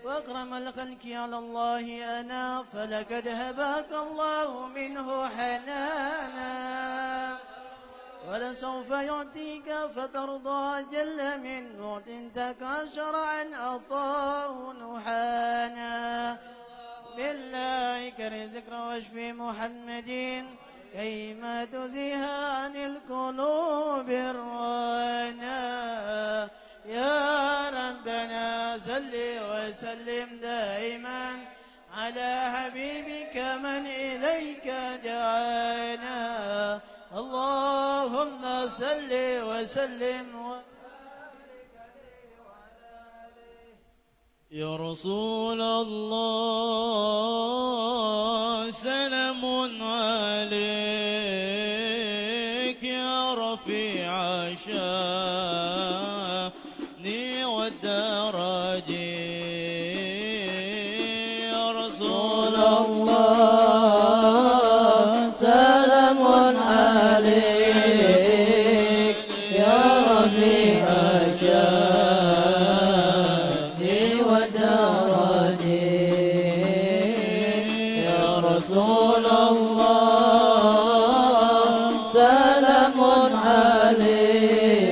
وأكرم الخلق على الله أنا فلقد هباك الله منه حنانا. ولسوف يعطيك فترضى جل من معط تكاشر عن عطاء نحانا. بالله كرم ذكر واشف محمد كيما تزيها عن القلوب الرانا. يا ربنا صل وسلم دائما على حبيبك من إليك دعانا. اللهم صل وسلم يا رسول الله سلام عليك يا رفيع شاني والدرج. يا رسول الله سلام عليك يا رفيع شاني ودرج. يا رسول الله سلام عليك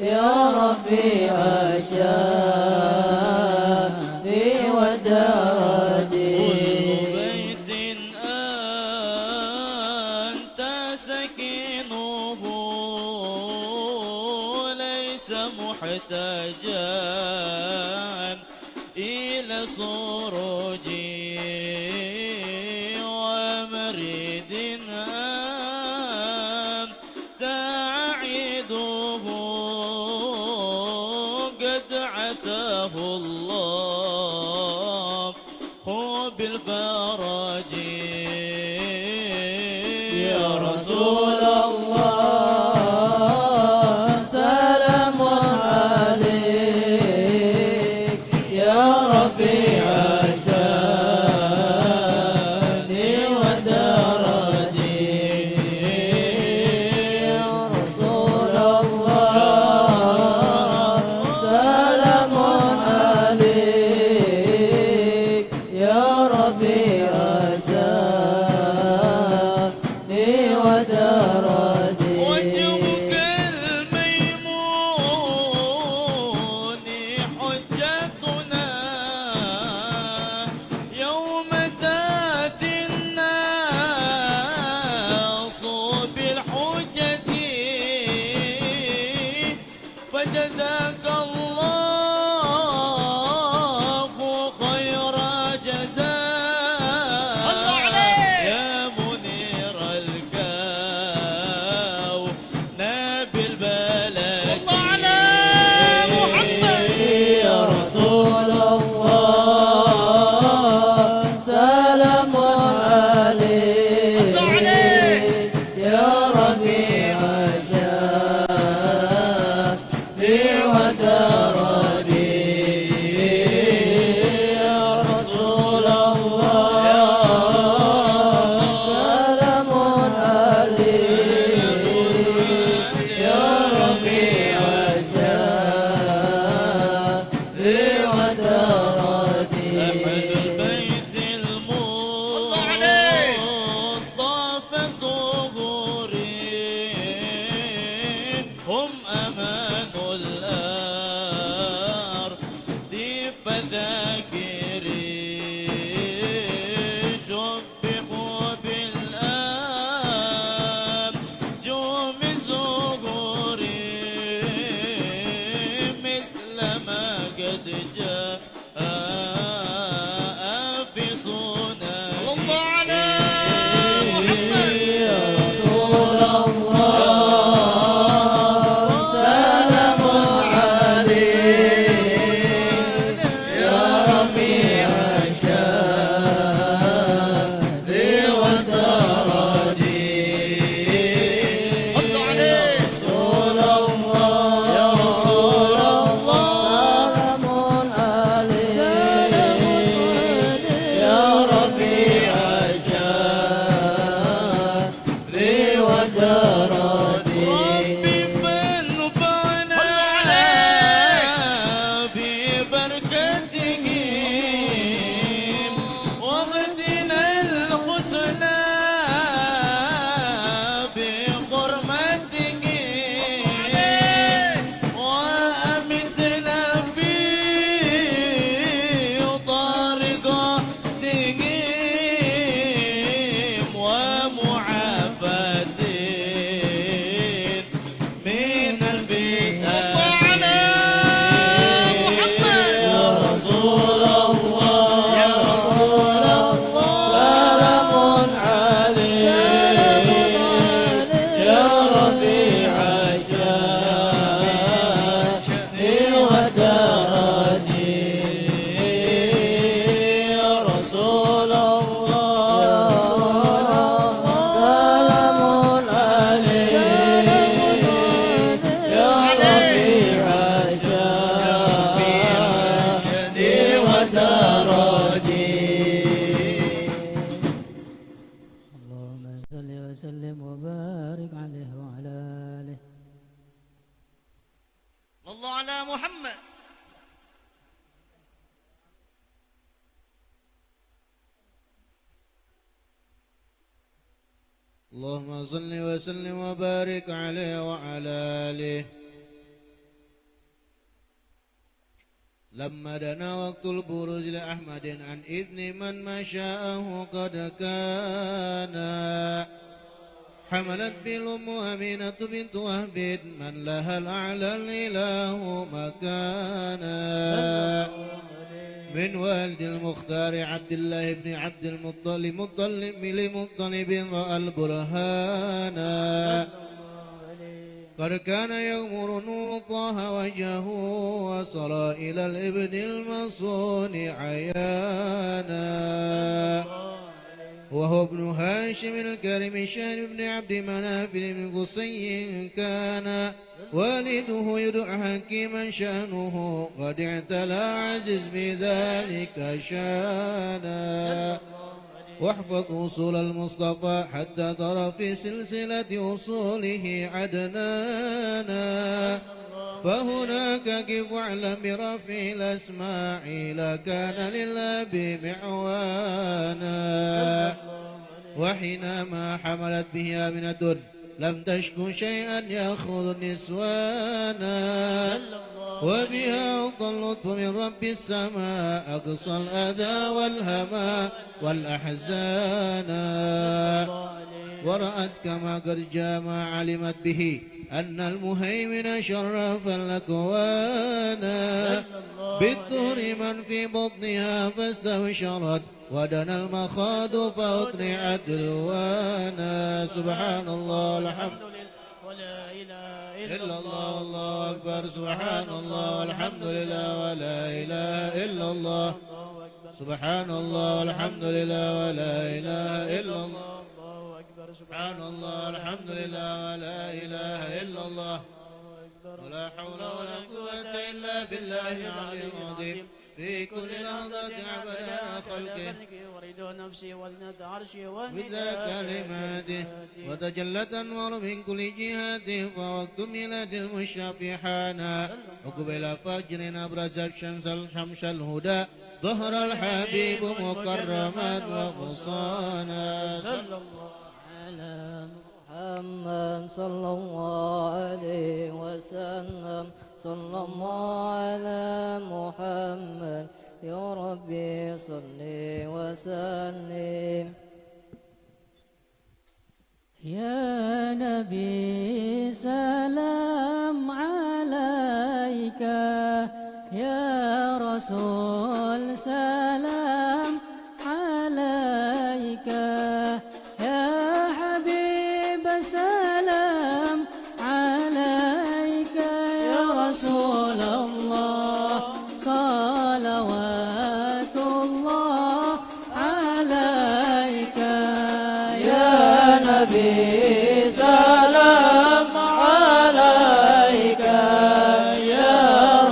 يا رفيع شاني ودرج. بيت أنت سكينه ليس محتاجا إلى سروج ومريد أنت عيده قد عتاه الله بالفرج. يا رسول الله سلام عليك يا رفيع شاني ودرج. يا رسول الله سلام عليك يا رفيع شاني ودرج. وجهك الميمون حجتنا يوم تأتي الناس بالحجة فجزاك الله خير جزاء. الله عليك. يا منير الكون بالبلد. الله على محمد. يا رسول الله سلام عليك يا رفيع شاني ودرج. يا رسول الله سلام عليك يا رفيع شاني مثل ما قد جاء في صنعه. الله على محمد يا رسول الله سلام عليك يا رفيع الشان والدرجين. صلوا عليه. رسول الله يا رسول الله سلام عليك يا رفيع الشان والدرجين. ربي فنفعنا ببركتك واهدنا الحسنى بحرمتك وأمتنا في طريقتك ومعافاتك من البدع. يا رسول الله يا رسول الله سلام عليك يا رفيع الشان والدرجين. يا رسول الله سلام عليك يا رفيع الشان والدرجين. اللهم صل وسلم وبارك عليه وعلى آله. الله على محمد. اللهم صل وسلم وبارك عليه وعلى آله. لما دنا وقت البروز لأحمد عن إذن من ما شاءه قد كان حملت بالأم أمينة بنت وهب من لها الأعلى الإله مكانا من والد المختار عبد الله بن عبد المطلب رأى البرهان قد كان يغمر نور طه وجهه وصل إلى الابن المصون عيانا وهو ابن هاشم الكريم الشهر بن عبد مناف بن قصي كان والده يدعى حكيما شأنه قد اعتلى عزيز بذلك شانا واحفظ أصول المصطفى حتى ترى في سلسلة أصوله عدنانا فهناك كيف واعلم برفع الأسماعيل كان للأب معوانا وحينما حملت به آمنة لم تشك شيئا يأخذ نسوانا وبها أعطى اللطف من رب السماء أقصى الأذى والهما والأحزانا ورأت كما قد جاء ما علمت به أن المهيمن شرف الأكوانا بالدهر من في بطنها فاستبشرت ودنا المخاض فأطلعت روانا سبحان الله الحمد ولا إله إلا الله الله أكبر سبحان الله والحمد لله ولا إله إلا الله سبحان الله والحمد لله ولا إله إلا الله سبحان الله الحمد لله ولا إله إلا الله ولا حول ولا قوة إلا بالله العلي العظيم في كل لحظة عبدا خلقه ورد نفسي وزنة عرشي وذا كلماته وتجلت أنوار من كل جهاته فوقت ميلاد المشافي حانا وقبل فجر أبرز شمس الهدى ظهر الحبيب مكرما وغصانا صلى الله على محمد صلى الله عليه وسلم صلى الله على محمد يا ربي صل وسلم. يا نبي سلام عليك يا رسول سلام عليك يا حبيب سلام عليك يا رسول الله صلوات الله عليك يا نبي سلام عليك يا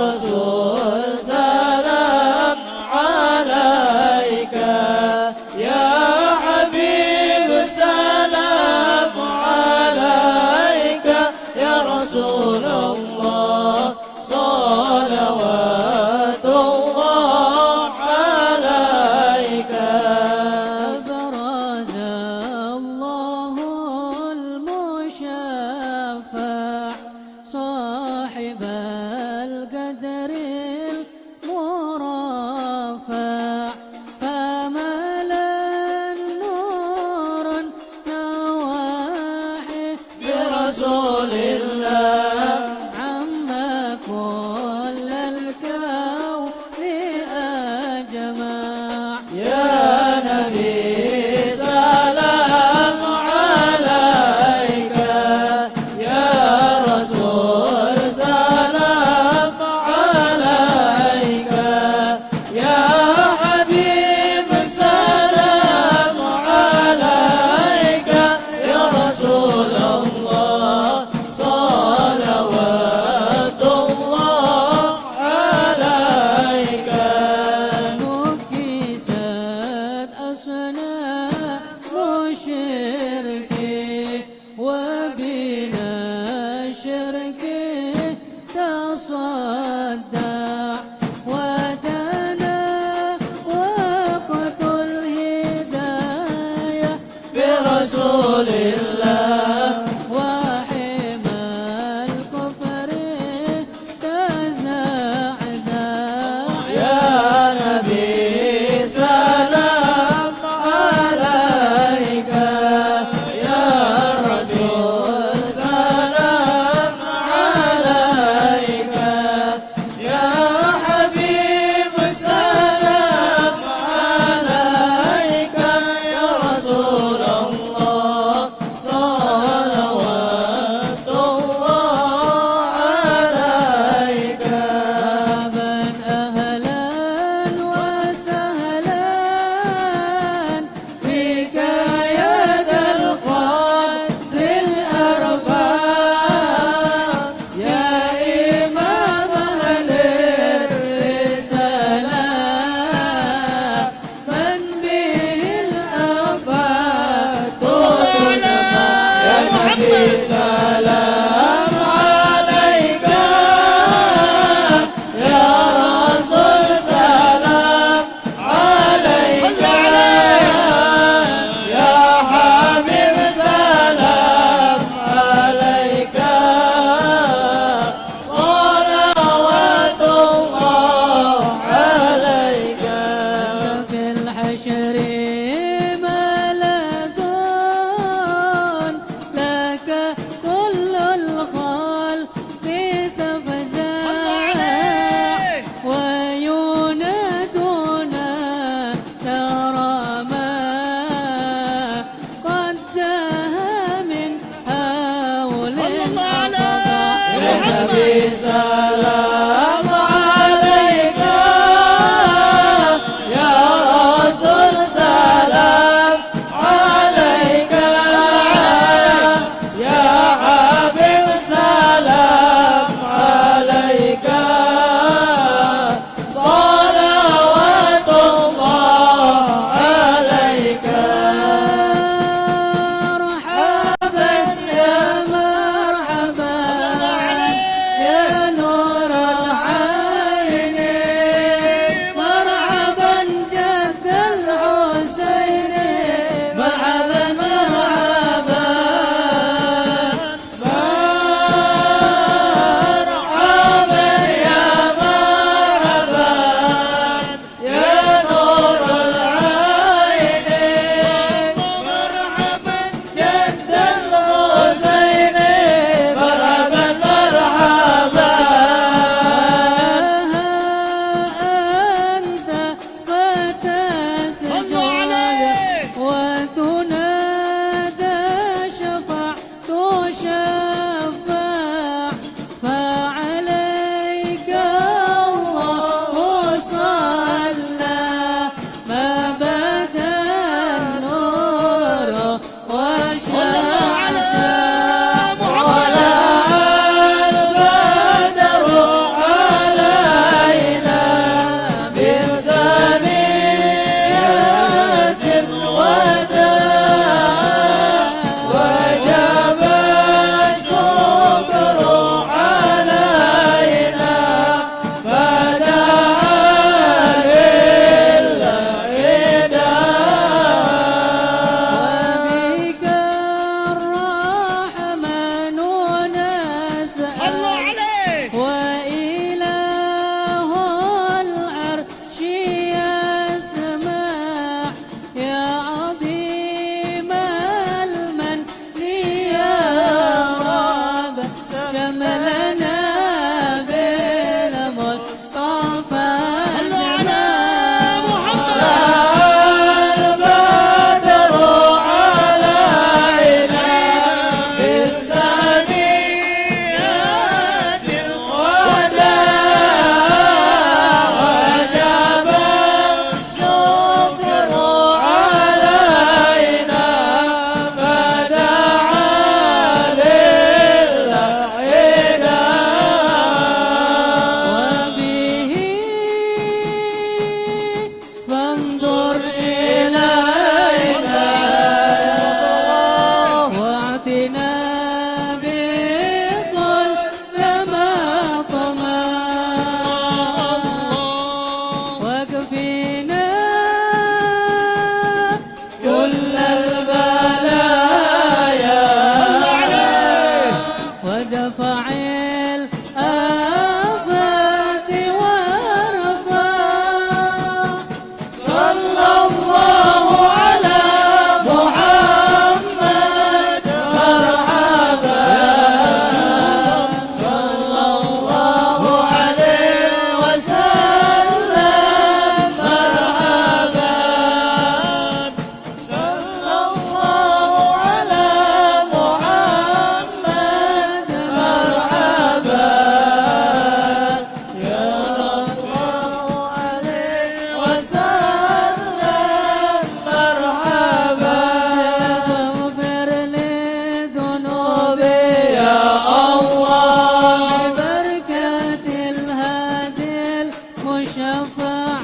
رسول سلام عليك يا حبيب سلام عليك يا رسول الله صلوات الله عليك برز الله المشفع صاحب القدر المرفع فملا النور نواحي برسول الله عم كل الكون أجمع يا نبي سلام عليك يا رسول سلام عليك يا حبيب سلام عليك يا رسول الله صلوات الله عليك نكست أصنام مشركي وبنا شركي تصدع ودنا وقت الهداية برسول الله وحمى الكفر تزعزع يا نبي سلام عليك يا رسول سلام عليك يا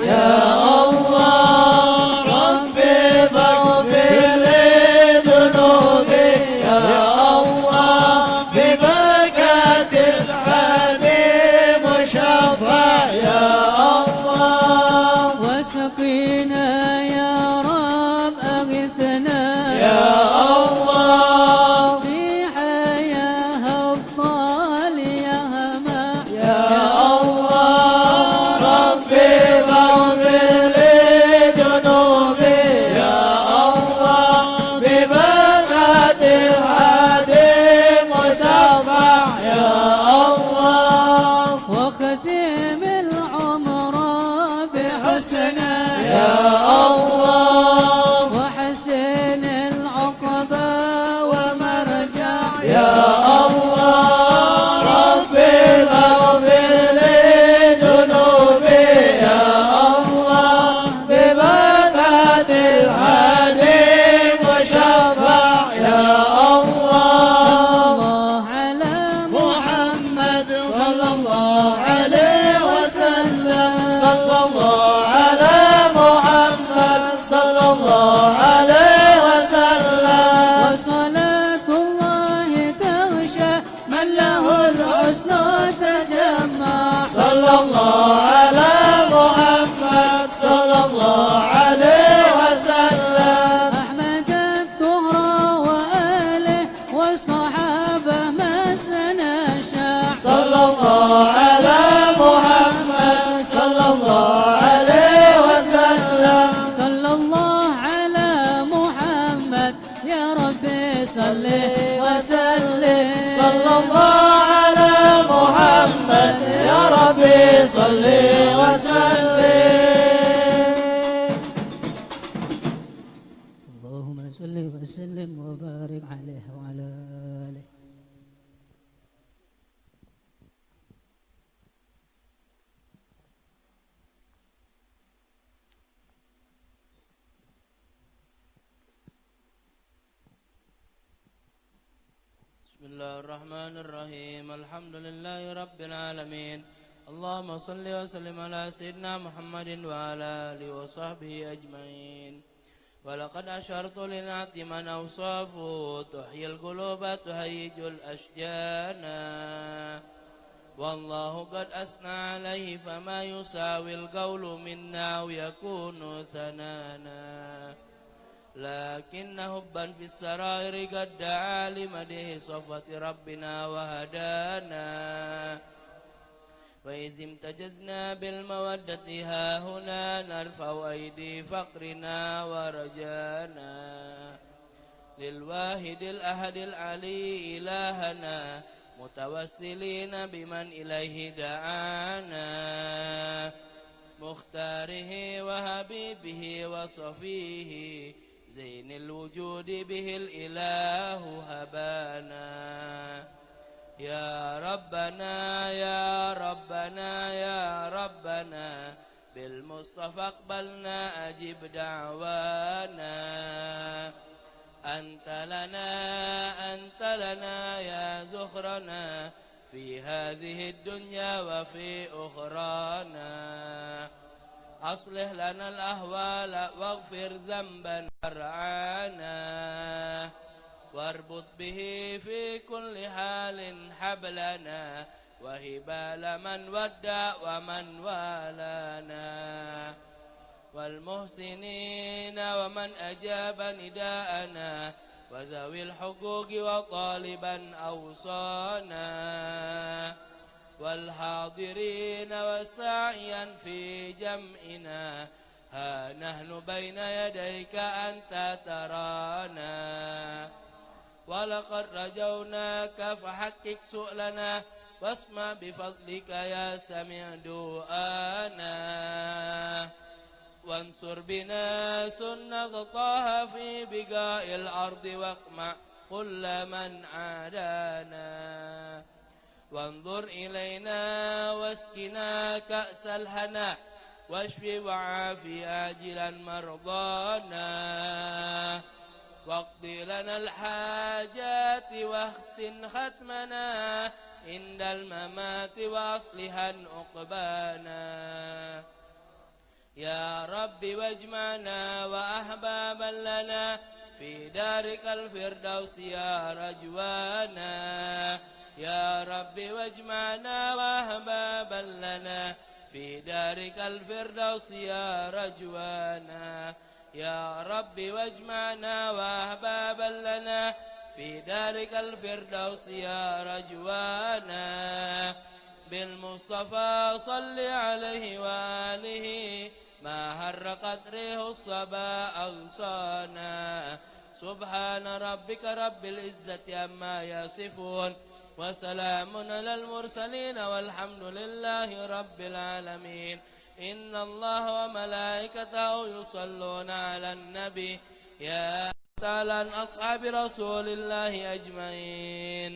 يا الله ربي فاغفر لي ذنوبي يا الله ببركة الحليم مشفع يا الله وسقينا يا رب أغثنا يا الله في حياها الطالية ما يا الله ربي فاغفر لي ذنوبي يا الله ببركة الحليم مشفع يا الله وختم العمر بحسنى يا الله وحسن العقبة ومرجع يا الله ربي فاغفر لي ذنوبي يا الله ببركة الحليم مشفع يا الله على محمد صلى الله عليه وسلم صلى الله على محمد صلى الله عليه وسلم وصلاة الله تغشى من له الحسنى تجمع صلى الله على محمد صلى الله عليه وسلم أحمد الطهرى وآله والصحابة ما سنشاع صلى الله على محمد صلى الله عليه وسلم صلى الله على محمد يا ربي صل وسلم صلى الله على محمد يا ربي صل وسلم اللهم صل وسلم وبارك عليه وعلى آله. بسم الله الرحمن الرحيم الحمد لله رب العالمين اللهم صل وسلم على سيدنا محمد وعلى آله وصحبه أجمعين ولقد أشرت لنعت من أوصافه تحيي القلوب تهيج الأشجان والله قد أثنى عليه فما يساوي القول منا ويكون ثنانا لكن هبا في السرائر قد دعا لمده صفوة ربنا وهدانا وإذ امتجزنا بالمودة ها هنا نرفع أيدي فقرنا ورجانا للواحد الأحد العلي إلهنا متوسلين بمن إليه دعانا مختاره وحبيبه وصفيه زين الوجود به الإله هبانا يا ربنا يا ربنا يا ربنا بالمصطفى اقبلنا أجب دعوانا أنت لنا يا زخرنا في هذه الدنيا وفي أخرانا أصلح لنا الأهوال واغفر ذنبا فرعانا واربط به في كل حال حبلنا وهبال من ودى ومن والانا والمحسنين ومن أجاب نداءنا وذوي الحقوق وطالبا أوصانا والحاضرين والساعيا في جمعنا ها نحن بين يديك أنت ترانا ولقد رجوناك فحقق سؤلنا واسمع بفضلك يا سميع دعانا وانصر بنا سنة طه في بقاء الأرض واقمع كل من عادانا وانظر إلينا واسقنا كأس الهنا واشف وعافي آجلا مرضانا واقض لنا الحاجات واحسن ختمنا عند الممات واصلحا عقبانا يا رب واجمعنا وأحبابا لنا في دارك الفردوس يا رجوانا يا رب واجمعنا وأحبابا لنا في دارك الفردوس يا رجوانا يا رب واجمعنا وأحبابا لنا في دارك الفردوس يا رجوانا بالمصطفى صل عليه وآله ما حرقت ريح الصبا أغصانا سبحان ربك رب العزة عما يصفون وسلام على المرسلين والحمد لله رب العالمين إن الله وملائكته يصلون على النبي يا تعالى أصحاب رسول الله أجمعين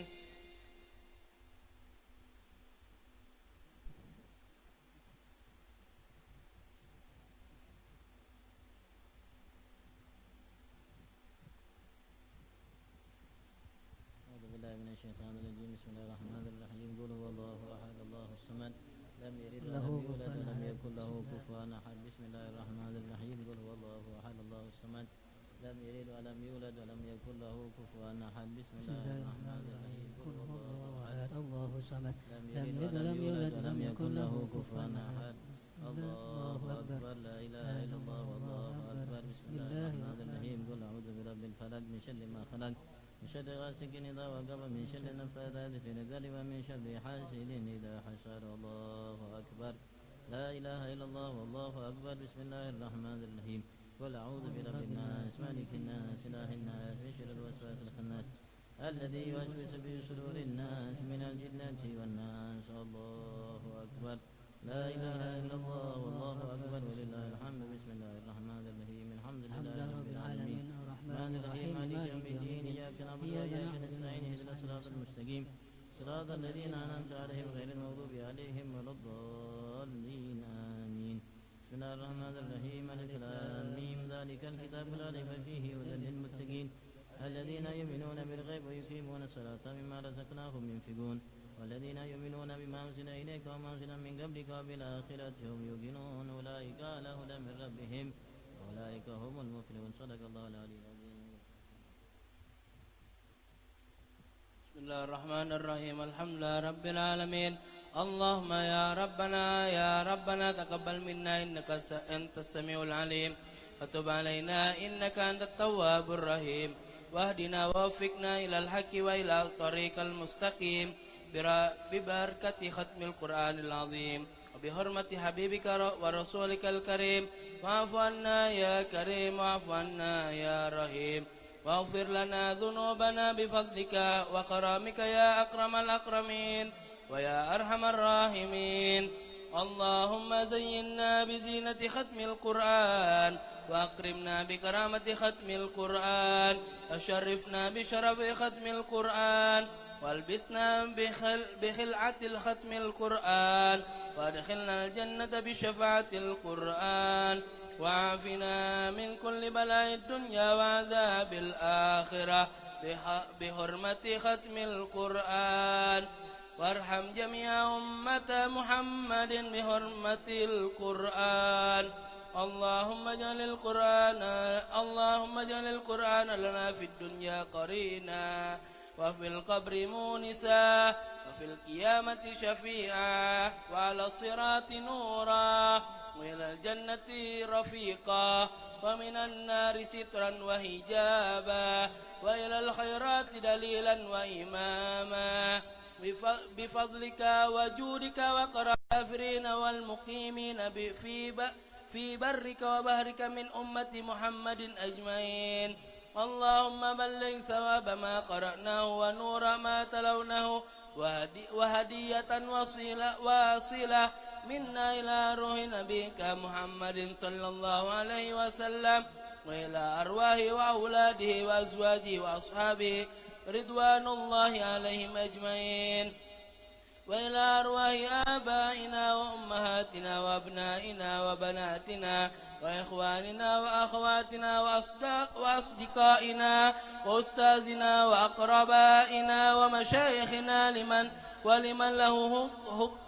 أعوذ بالله من الشيطان الرجيم بسم الله الرحمن الرحيم قل هو الله أحد الله الصمد لم يلد ولم يولد ولم يكن له كفوا أحد بسم الله الرحمن الرحيم قل هو الله أحد الله الصمد لم يلد ولم يولد ولم يكن له كفوا أحد بسم الله الرحمن الرحيم قل هو الله أحد الله الصمد لم يلد ولم يولد ولم يكن له كفوا أحد الله أكبر لا إله إلا الله والله أكبر بسم الله الرحمن الرحيم قل أعوذ برب الفلق من شر ما خلق من شر غاسق إذا وقب من شر النفاثات في العقد ومن شر حاسد إذا حسد الله أكبر لا إله إلا الله والله أكبر بسم الله الرحمن الرحيم قل أعوذ برب الناس مالك الناس إله الناس من شر الوسواس الخناس الذي يوسوس في صدور الناس من الجنة والناس الله أكبر لا إله إلا الله والله أكبر ولله الحمد بسم الله الرحمن الرحيم الحمد لله رب العالمين الرحمن الرحيم مالك يوم الدين إياك نعبد وإياك نستعين اهدنا الصراط المستقيم صراط الذين أنعمت عليهم غير المغضوب عليهم ولا الضالين آمين بسم الله الرحمن الرحيم ألف لام ميم ذلك الكتاب لا ريب فيه هدى للمتقين الذين يؤمنون بالغيب ويقيمون الصلاة مما رزقناهم ينفقون والذين يؤمنون بما أنزل إليك وما أنزل من قبلك وبالآخرة هم يوقنون أولئك على هدى من ربهم وأولئك هم المفلحون صدق الله العلي العظيم بسم الله الرحمن الرحيم الحمد لله رب العالمين اللهم يا ربنا تقبل منا إنك أنت السميع العليم وتب علينا إنك أنت التواب الرحيم واهدنا ووفقنا إلى الحق وإلى الطريق المستقيم ببركة ختم القرآن العظيم وبحرمة حبيبك ورسولك الكريم واعف عنا يا كريم واعف عنا يا رحيم واغفر لنا ذنوبنا بفضلك وكرامك يا أكرم الأكرمين ويا أرحم الراحمين اللهم زينا بزينة ختم القرآن وأكرمنا بكرامة ختم القرآن وشرفنا بشرف ختم القرآن والبسنا بخلعة الختم القرآن وادخلنا الجنة بشفاعة القرآن وعافنا من كل بلاء الدنيا وعذاب الآخرة بحرمة ختم القرآن وارحم جميع أمة محمد بحرمة القرآن اللهم اجعل القرآن لنا في الدنيا قرينا وفي القبر مونسا وفي القيامة شفيعا وعلى الصراط نورا وإلى الجنة رفيقا ومن النار سترا وحجابا وإلى الخيرات دليلا وإماما بفضلك وجودك وقرافرين والمقيمين في برك وبحرك من أمة محمد أجمعين اللهم بلغ ثواب ما قرأناه ونور ما تلوناه وهدية واصلة منا إلى روح نبيك محمد صلى الله عليه وسلم وإلى أرواح وأولاده وأزواجه وأصحابه رضوان الله عليهم أجمعين وإلى أرواح آبائنا وأمهاتنا وأبنائنا وبناتنا وإخواننا وأخواتنا وأصدقائنا وأستاذنا وأقربائنا ومشايخنا ولمن له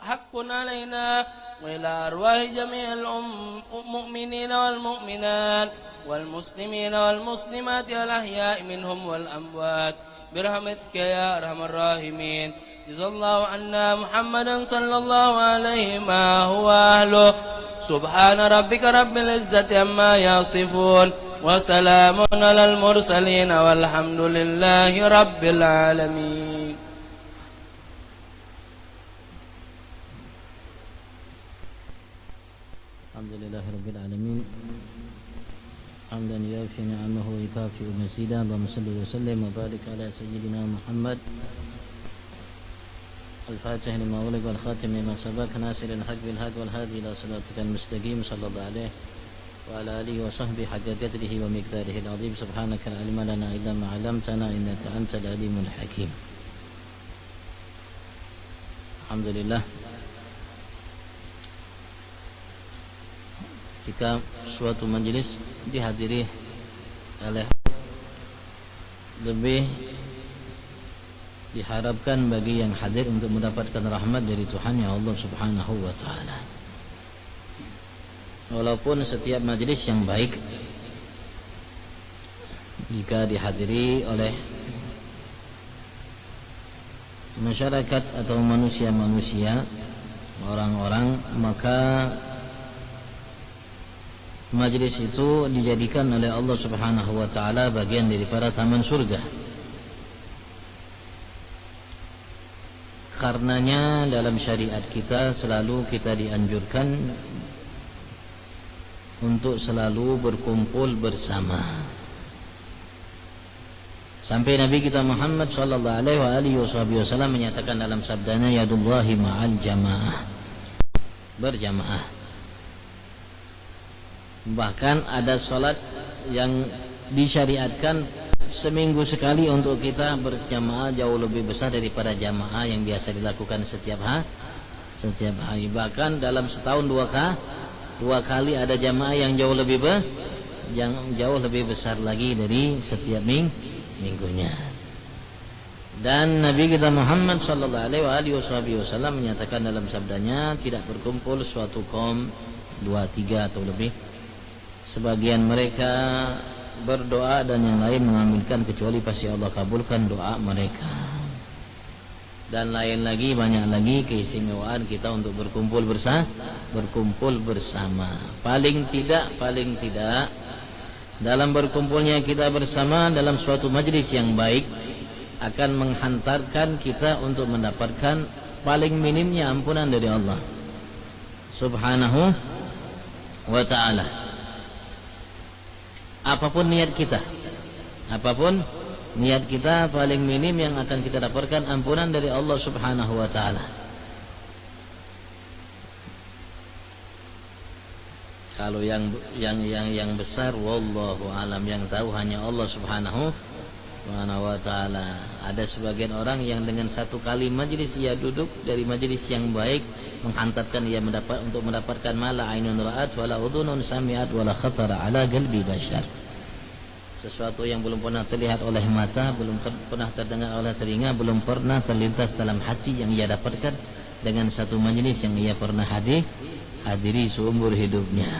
حق علينا وإلى أرواح جميع المؤمنين والمؤمنات والمسلمين والمسلمات الأحياء منهم والأموات برحمتك يا أرحم الراحمين. جزا الله عنا محمدا صلى الله عليه ما هو أهله. سبحان ربك رب العزة عما يصفون وسلام على المرسلين والحمد لله رب العالمين. الحمد لله رب العالمين حمدا يوفي نعمه ويكافئ مزيدا. اللهم صل وسلم وبارك على سيدنا محمد الفاتح لما أغلق والخاتم لما سبق ناصر الحق بالحق والهادي إلى صراطك المستقيم صلى الله عليه وعلى آله وصحبه حق قدره ومقداره العظيم. سبحانك لا علم لنا إلا ما علمتنا إنك أنت العليم الحكيم. الحمد لله. Jika suatu majelis dihadiri oleh lebih diharapkan bagi yang hadir untuk mendapatkan rahmat dari Tuhan ya Allah Subhanahu wa taala. Walaupun setiap majelis yang baik jika dihadiri oleh masyarakat atau manusia-manusia, orang-orang, maka majlis itu dijadikan oleh Allah Subhanahu wa taala bagian daripada taman surga. Karenanya dalam syariat kita selalu kita dianjurkan untuk selalu berkumpul bersama. Sampai Nabi kita Muhammad sallallahu alaihi wasallam menyatakan dalam sabdanya, yadullahi ma'al jamaah, berjamaah. Bahkan ada salat yang disyariatkan seminggu sekali untuk kita berjamaah jauh lebih besar daripada jamaah yang biasa dilakukan setiap hari. Bahkan dalam setahun dua kali ada jamaah yang jauh lebih besar lagi dari setiap minggunya. Dan Nabi kita Muhammad sallallahu alaihi wasallam menyatakan dalam sabdanya, tidak berkumpul suatu kaum 2, 3 atau lebih, sebagian mereka berdoa dan yang lain mengaminkan, kecuali pasti Allah kabulkan doa mereka. Dan lain lagi, banyak lagi keistimewaan kita untuk berkumpul bersama. Paling tidak dalam berkumpulnya kita bersama dalam suatu majlis yang baik akan menghantarkan kita untuk mendapatkan paling minimnya ampunan dari Allah Subhanahu wa ta'ala. Apapun niat kita, paling minim yang akan kita dapatkan ampunan dari Allah Subhanahu wa ta'ala. Kalau yang besar, wallahu alam, yang tahu hanya Allah Subhanahu wa ta'ala. Ada sebagian orang yang dengan satu kali majlis ia duduk dari majlis yang baik menghantarkan ia untuk mendapatkan mala ainun ra'at wala udhunun sami'at wala khatara ala qalbi bashar. Sesuatu yang belum pernah terlihat oleh mata, belum pernah terdengar oleh telinga, belum pernah terlintas dalam hati yang ia dapatkan dengan satu majlis yang ia pernah hadiri seumur hidupnya.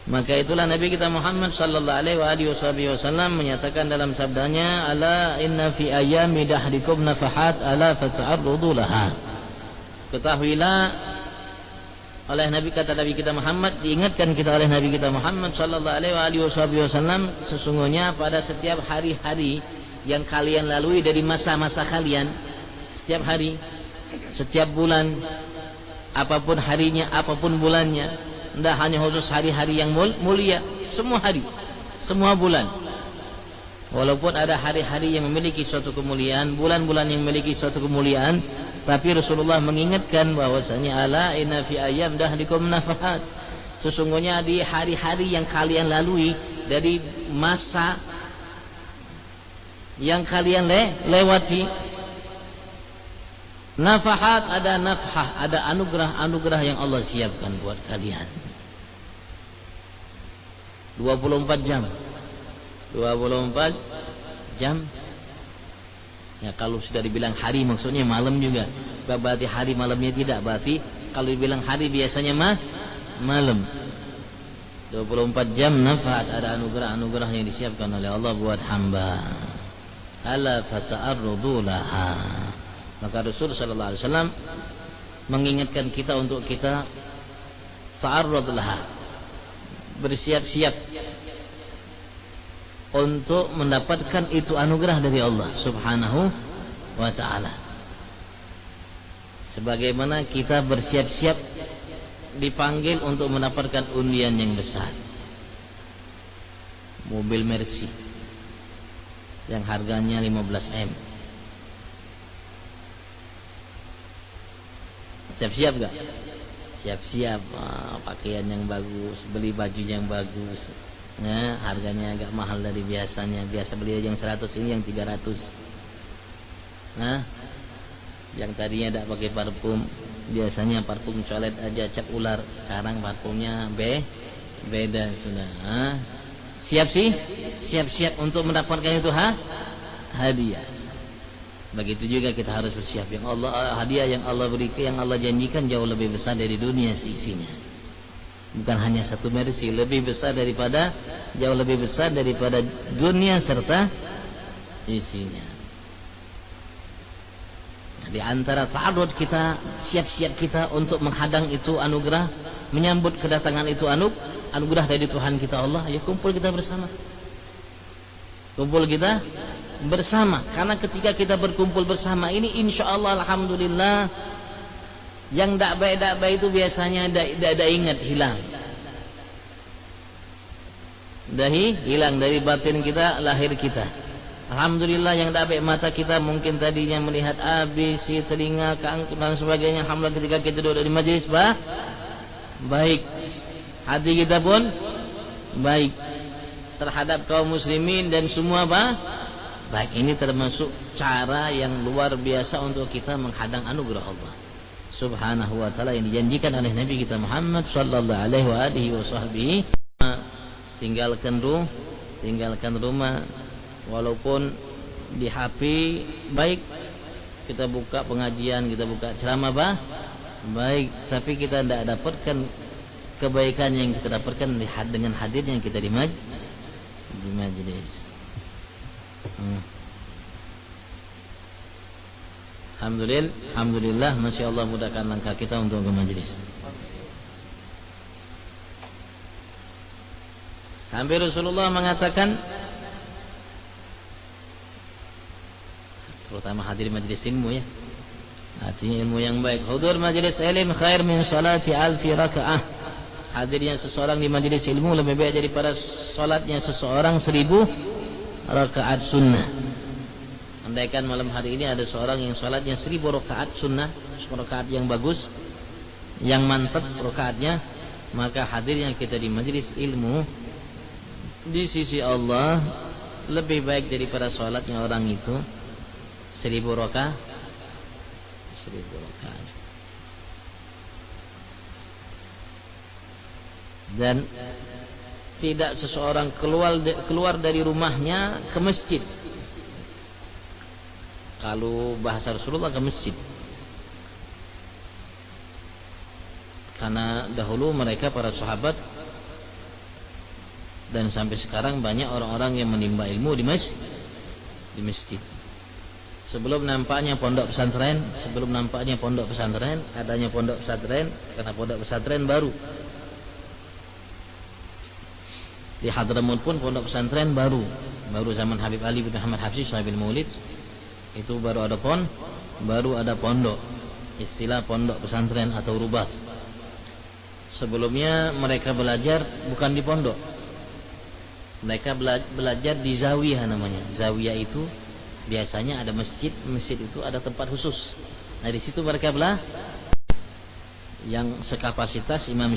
Maka itulah Nabi kita Muhammad sallallahu alaihi wasallam menyatakan dalam sabdanya, ala inna fi ayyami dahrikum nafahat ala fata'arrudu laha. Ketahuilah, oleh Nabi, kata Nabi kita Muhammad, diingatkan kita oleh Nabi kita Muhammad sallallahu alaihi wasallam, sesungguhnya pada setiap hari-hari yang kalian lalui dari masa-masa kalian, setiap hari, setiap bulan, apapun harinya, apapun bulannya, tidak hanya khusus hari-hari yang mulia, semua hari, semua bulan. Walaupun ada hari-hari yang memiliki suatu kemuliaan, bulan-bulan yang memiliki suatu kemuliaan, tapi Rasulullah mengingatkan bahwasanya ala inna fi ayyam dahrikum nafahat, sesungguhnya di hari-hari yang kalian lalui, dari masa yang kalian lewati, nafahat, ada nafhah, ada anugerah yang Allah siapkan buat kalian. 24 jam Ya, kalau sudah dibilang hari maksudnya malam juga. Bukan berarti hari malamnya tidak, berarti kalau dibilang hari biasanya malam. 24 jam nafat, ada anugerah-anugerah yang disiapkan oleh Allah buat hamba. Ala fata'arrudu laha. Maka Rasul sallallahu alaihi wasallam mengingatkan kita untuk kita ta'arrud laha, bersiap-siap untuk mendapatkan itu anugerah dari Allah Subhanahu wa ta'ala. Sebagaimana kita bersiap-siap dipanggil untuk mendapatkan undian yang besar, mobil Mercy yang harganya 15 M. Siap-siap gak? Siap-siap. Pakaian yang bagus, beli baju yang bagus. Nah, harganya agak mahal dari biasanya. Biasa beli yang 100, ini yang 300. Nah, yang tadinya tidak pakai parfum, biasanya parfum colet aja cap ular. Sekarang parfumnya beda sudah. Nah, siap-siap untuk mendapatkan itu hadiah. Begitu juga kita harus bersiap. Yang Allah, hadiah yang Allah berikan, yang Allah janjikan jauh lebih besar dari dunia isinya. Bukan hanya satu Mercy, lebih besar daripada, jauh lebih besar daripada dunia serta isinya. Nah, di antara ta'arud kita, siap-siap kita untuk menghadang itu anugerah, menyambut kedatangan itu anugerah dari Tuhan kita Allah, ya kumpul kita bersama. Kumpul kita bersama, karena ketika kita berkumpul bersama ini, insya Allah alhamdulillah, yang tak baik itu biasanya tidak ingat, hilang. Hilang dari batin kita, lahir kita. Alhamdulillah yang tak baik mata kita mungkin tadinya melihat ABC, telinga, keangkut dan sebagainya. Alhamdulillah ketika kita duduk di majlis baik. Hati kita pun baik terhadap kaum muslimin dan semua baik. Ini termasuk cara yang luar biasa untuk kita menghadang anugerah Allah Subhanahu wa ta'ala yang dijanjikan oleh Nabi kita Muhammad sallallahu alaihi wasallam. Tinggalkan rumah, walaupun di HP baik, kita buka pengajian, kita buka ceramah baik, tapi kita tidak dapatkan kebaikan yang kita dapatkan dengan hadirnya kita di majlis. Alhamdulillah, Masya Allah, mudahkan langkah kita untuk ke majlis. Sampai Rasulullah mengatakan, terutama hadir majlis ilmu ya, artinya ilmu yang baik. Hudur majlis ilmu khair min salati alfi raka'ah. Hadirnya seseorang di majlis ilmu lebih baik daripada salatnya seseorang 1000 rakaat sunnah. Andaikan malam hari ini ada seorang yang salatnya 1000 rakaat sunnah, rakaat yang bagus, yang mantap rakaatnya, maka hadirnya kita di majlis ilmu di sisi Allah lebih baik daripada salatnya orang itu 1000 rakaat. Dan tidak seseorang keluar dari rumahnya ke masjid. Kalau bahasa Rasulullah, ke masjid. Karena dahulu mereka para sahabat dan sampai sekarang banyak orang-orang yang menimba ilmu di masjid. Sebelum nampaknya pondok pesantren, adanya pondok pesantren, karena pondok pesantren baru. Di Hadramut pun pondok pesantren baru zaman Habib Ali bin Muhammad Hafsi Sahibil Maulid. Itu baru ada pondok, istilah pondok pesantren atau rubat. Sebelumnya mereka belajar bukan di pondok, mereka belajar di zawiyah namanya. Zawiyah itu biasanya ada masjid itu ada tempat khusus. Nah di situ mereka yang sekapasitas Imam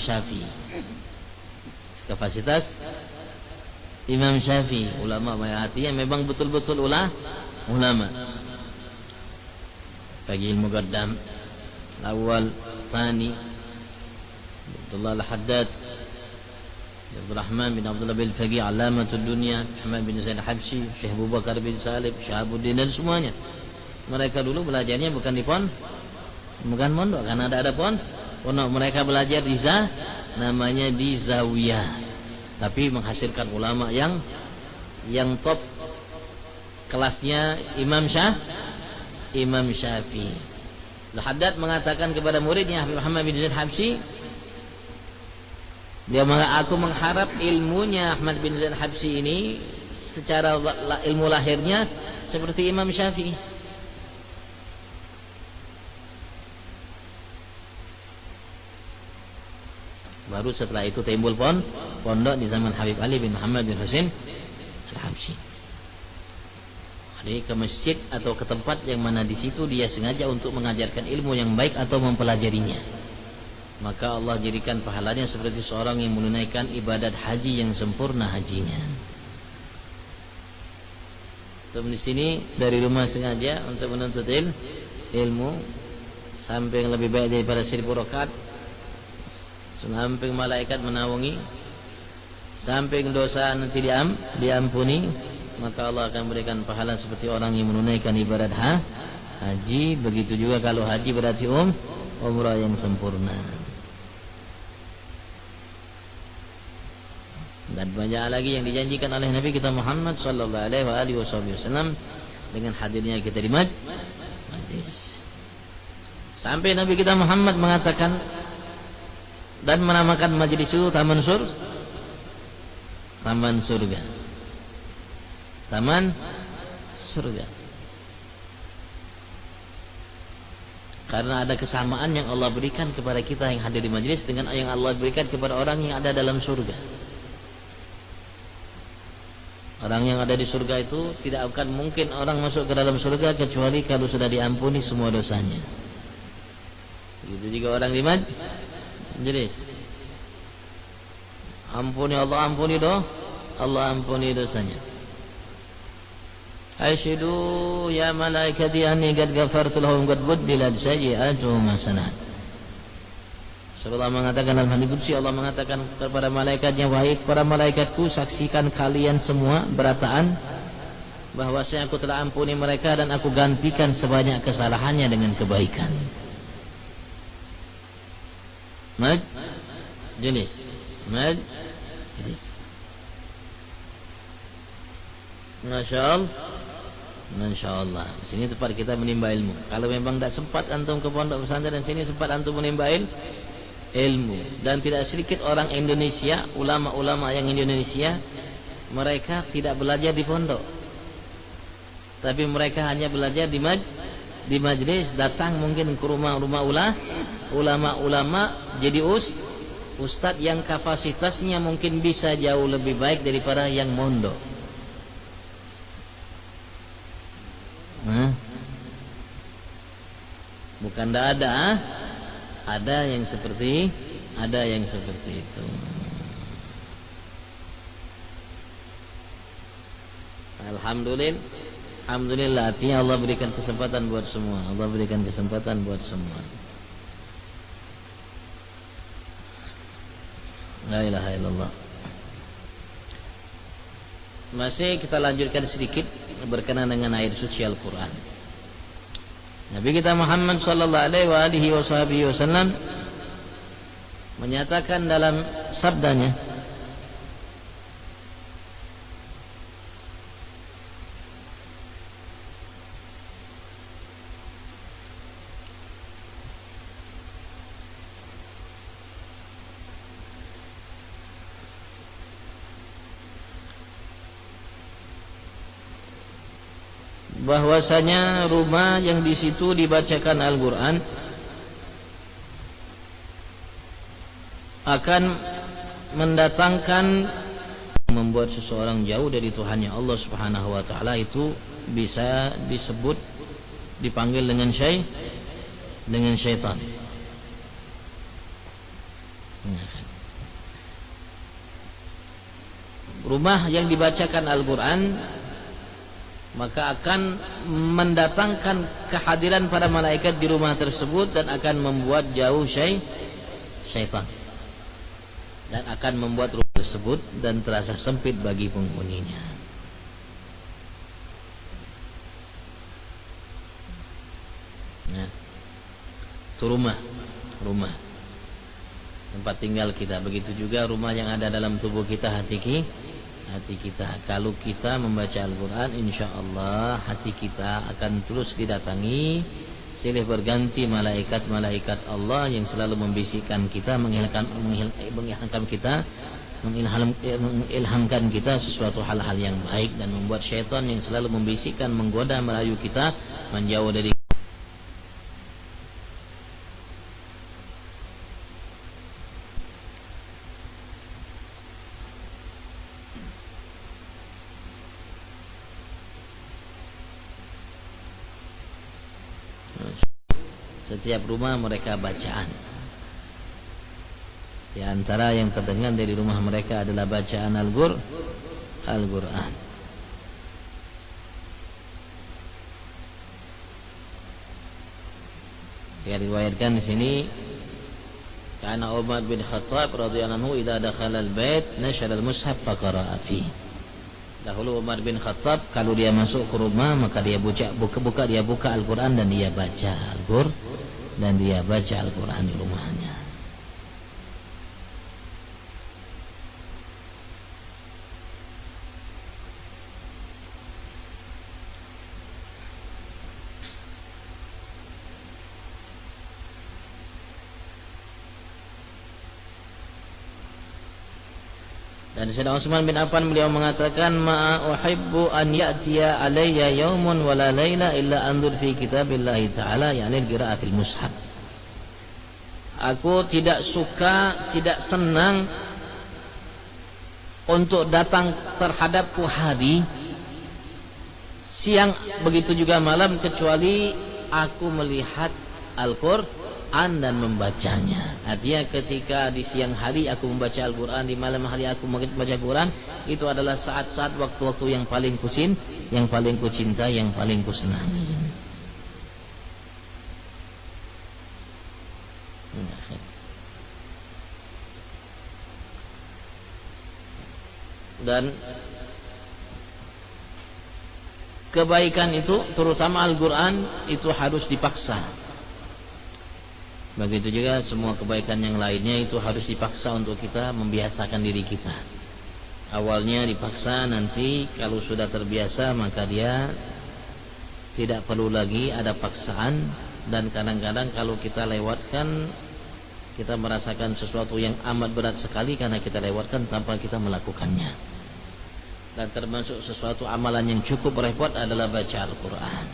Syafi'i, ulama, artinya memang betul-betul ulama. Bagi ilmu Qaddam, Awal, Thani, Abdullah Al-Haddad, Abdul Rahman bin Abdullah bin Faqih, Alamatul Dunia, Muhammad bin Zain Habsyi, Syekh Abu Bakar bin Salim, Syahabuddin, dan semuanya. Mereka dulu belajarnya bukan di bukan mondok, karena ada pondok. Mereka belajar di namanya di zawiyah, tapi menghasilkan ulama yang top kelasnya Imam Syafi'i. Al-Haddad mengatakan kepada muridnya Habib Muhammad bin Zaid Habsyi, aku mengharap ilmunya Ahmad bin Zaid Habsyi ini secara ilmu lahirnya seperti Imam Syafi'i. Baru setelah itu timbul pondok di zaman Habib Ali bin Muhammad bin Husain Al-Habsyi. Jadi ke masjid atau ke tempat yang mana di situ dia sengaja untuk mengajarkan ilmu yang baik atau mempelajarinya, maka Allah jadikan pahalanya seperti seorang yang menunaikan ibadat haji yang sempurna hajinya. Teman di sini dari rumah sengaja untuk menuntut ilmu, sampai yang lebih baik daripada 1000 rakaat, samping malaikat menaungi, samping dosa nanti diampuni, maka Allah akan berikan pahala seperti orang yang menunaikan ibadat haji. Begitu juga kalau haji berarti umrah yang sempurna. Dan banyak lagi yang dijanjikan oleh Nabi kita Muhammad sallallahu alaihi wasallam dengan hadirnya kita di majlis. Sampai Nabi kita Muhammad mengatakan dan menamakan majlis itu taman surga. Taman surga. Karena ada kesamaan yang Allah berikan kepada kita yang hadir di majlis dengan yang Allah berikan kepada orang yang ada dalam surga. Orang yang ada di surga itu tidak akan mungkin orang masuk ke dalam surga kecuali kalau sudah diampuni semua dosanya. Begitu juga orang di majlis. Ampuni Allah, ampuni dosanya. Asyhadu ya malaikati anni qad ghafartu lahum qad buddilat sayyi'atuhum hasanat. Allah mengatakan dalam hadis qudsi, Allah mengatakan kepada malaikatnya, wahai para malaikatku, saksikan kalian semua berataan bahwasanya aku telah ampuni mereka dan aku gantikan sebanyak kesalahannya dengan kebaikan. Majlis. Masya Allah. Sini tempat kita menimba ilmu. Kalau memang tidak sempat antum ke pondok pesantren, sini sempat antum menimba ilmu. Dan tidak sedikit orang Indonesia, ulama-ulama yang Indonesia, mereka tidak belajar di pondok, tapi mereka hanya belajar di majlis. Datang mungkin ke rumah-rumah ulama-ulama, jadi ustadz yang kapasitasnya mungkin bisa jauh lebih baik daripada yang mondok. Bukan tidak ada yang seperti itu. Alhamdulillah, artinya Allah berikan kesempatan buat semua. La ilaha illallah. Masih kita lanjutkan sedikit berkenaan dengan ayat suci Al-Quran. Nabi kita Muhammad sallallahu alaihi wasallam menyatakan dalam sabdanya, bahwasanya rumah yang di situ dibacakan Al-Quran akan mendatangkan, membuat seseorang jauh dari Tuhannya Allah Subhanahu wa taala, itu bisa disebut, dipanggil dengan syaitan. Rumah yang dibacakan Al-Quran maka akan mendatangkan kehadiran para malaikat di rumah tersebut dan akan membuat jauh syaitan, dan akan membuat rumah tersebut dan terasa sempit bagi penghuninya. Itu rumah tempat tinggal kita. Begitu juga rumah yang ada dalam tubuh kita, hati kita. Kalau kita membaca Al-Quran, insya Allah hati kita akan terus didatangi silih berganti malaikat-malaikat Allah yang selalu membisikkan kita, mengilhamkan kita sesuatu hal-hal yang baik, dan membuat syaitan yang selalu membisikkan, menggoda, merayu kita menjauh dari. Setiap rumah mereka bacaan. Di antara yang terdengar dari rumah mereka adalah bacaan Al-Quran. Jika diriwayatkan di sini, karena Umar bin Khattab radhiyallahu anhu idza dakhala al-bait nashara al-mushaf faqara'a fihi. Dahulu Umar bin Khattab kalau dia masuk ke rumah maka dia buka Al-Quran dan dia baca Al-Quran di rumahnya. Dan Sayyidina Utsman bin Affan beliau mengatakan, ma uhibbu an ya'tiya alayya yawmun wala layla illa anzur fi kitabillahi ta'ala, yakni qira'ah fil mushaf. Aku tidak suka, tidak senang untuk datang terhadapku hari, siang begitu juga malam, kecuali aku melihat Al-Qur'an dan membacanya. Artinya ketika di siang hari aku membaca Al-Quran, di malam hari aku membaca Al-Quran, itu adalah saat-saat waktu-waktu yang paling yang paling kucinta, yang paling kusenangi. Dan kebaikan itu, terutama Al-Quran, itu harus dipaksa. Begitu juga semua kebaikan yang lainnya itu harus dipaksa untuk kita membiasakan diri kita. Awalnya dipaksa, nanti kalau sudah terbiasa maka dia tidak perlu lagi ada paksaan. Dan kadang-kadang kalau kita lewatkan, kita merasakan sesuatu yang amat berat sekali karena kita lewatkan tanpa kita melakukannya. Dan termasuk sesuatu amalan yang cukup repot adalah baca Al-Quran,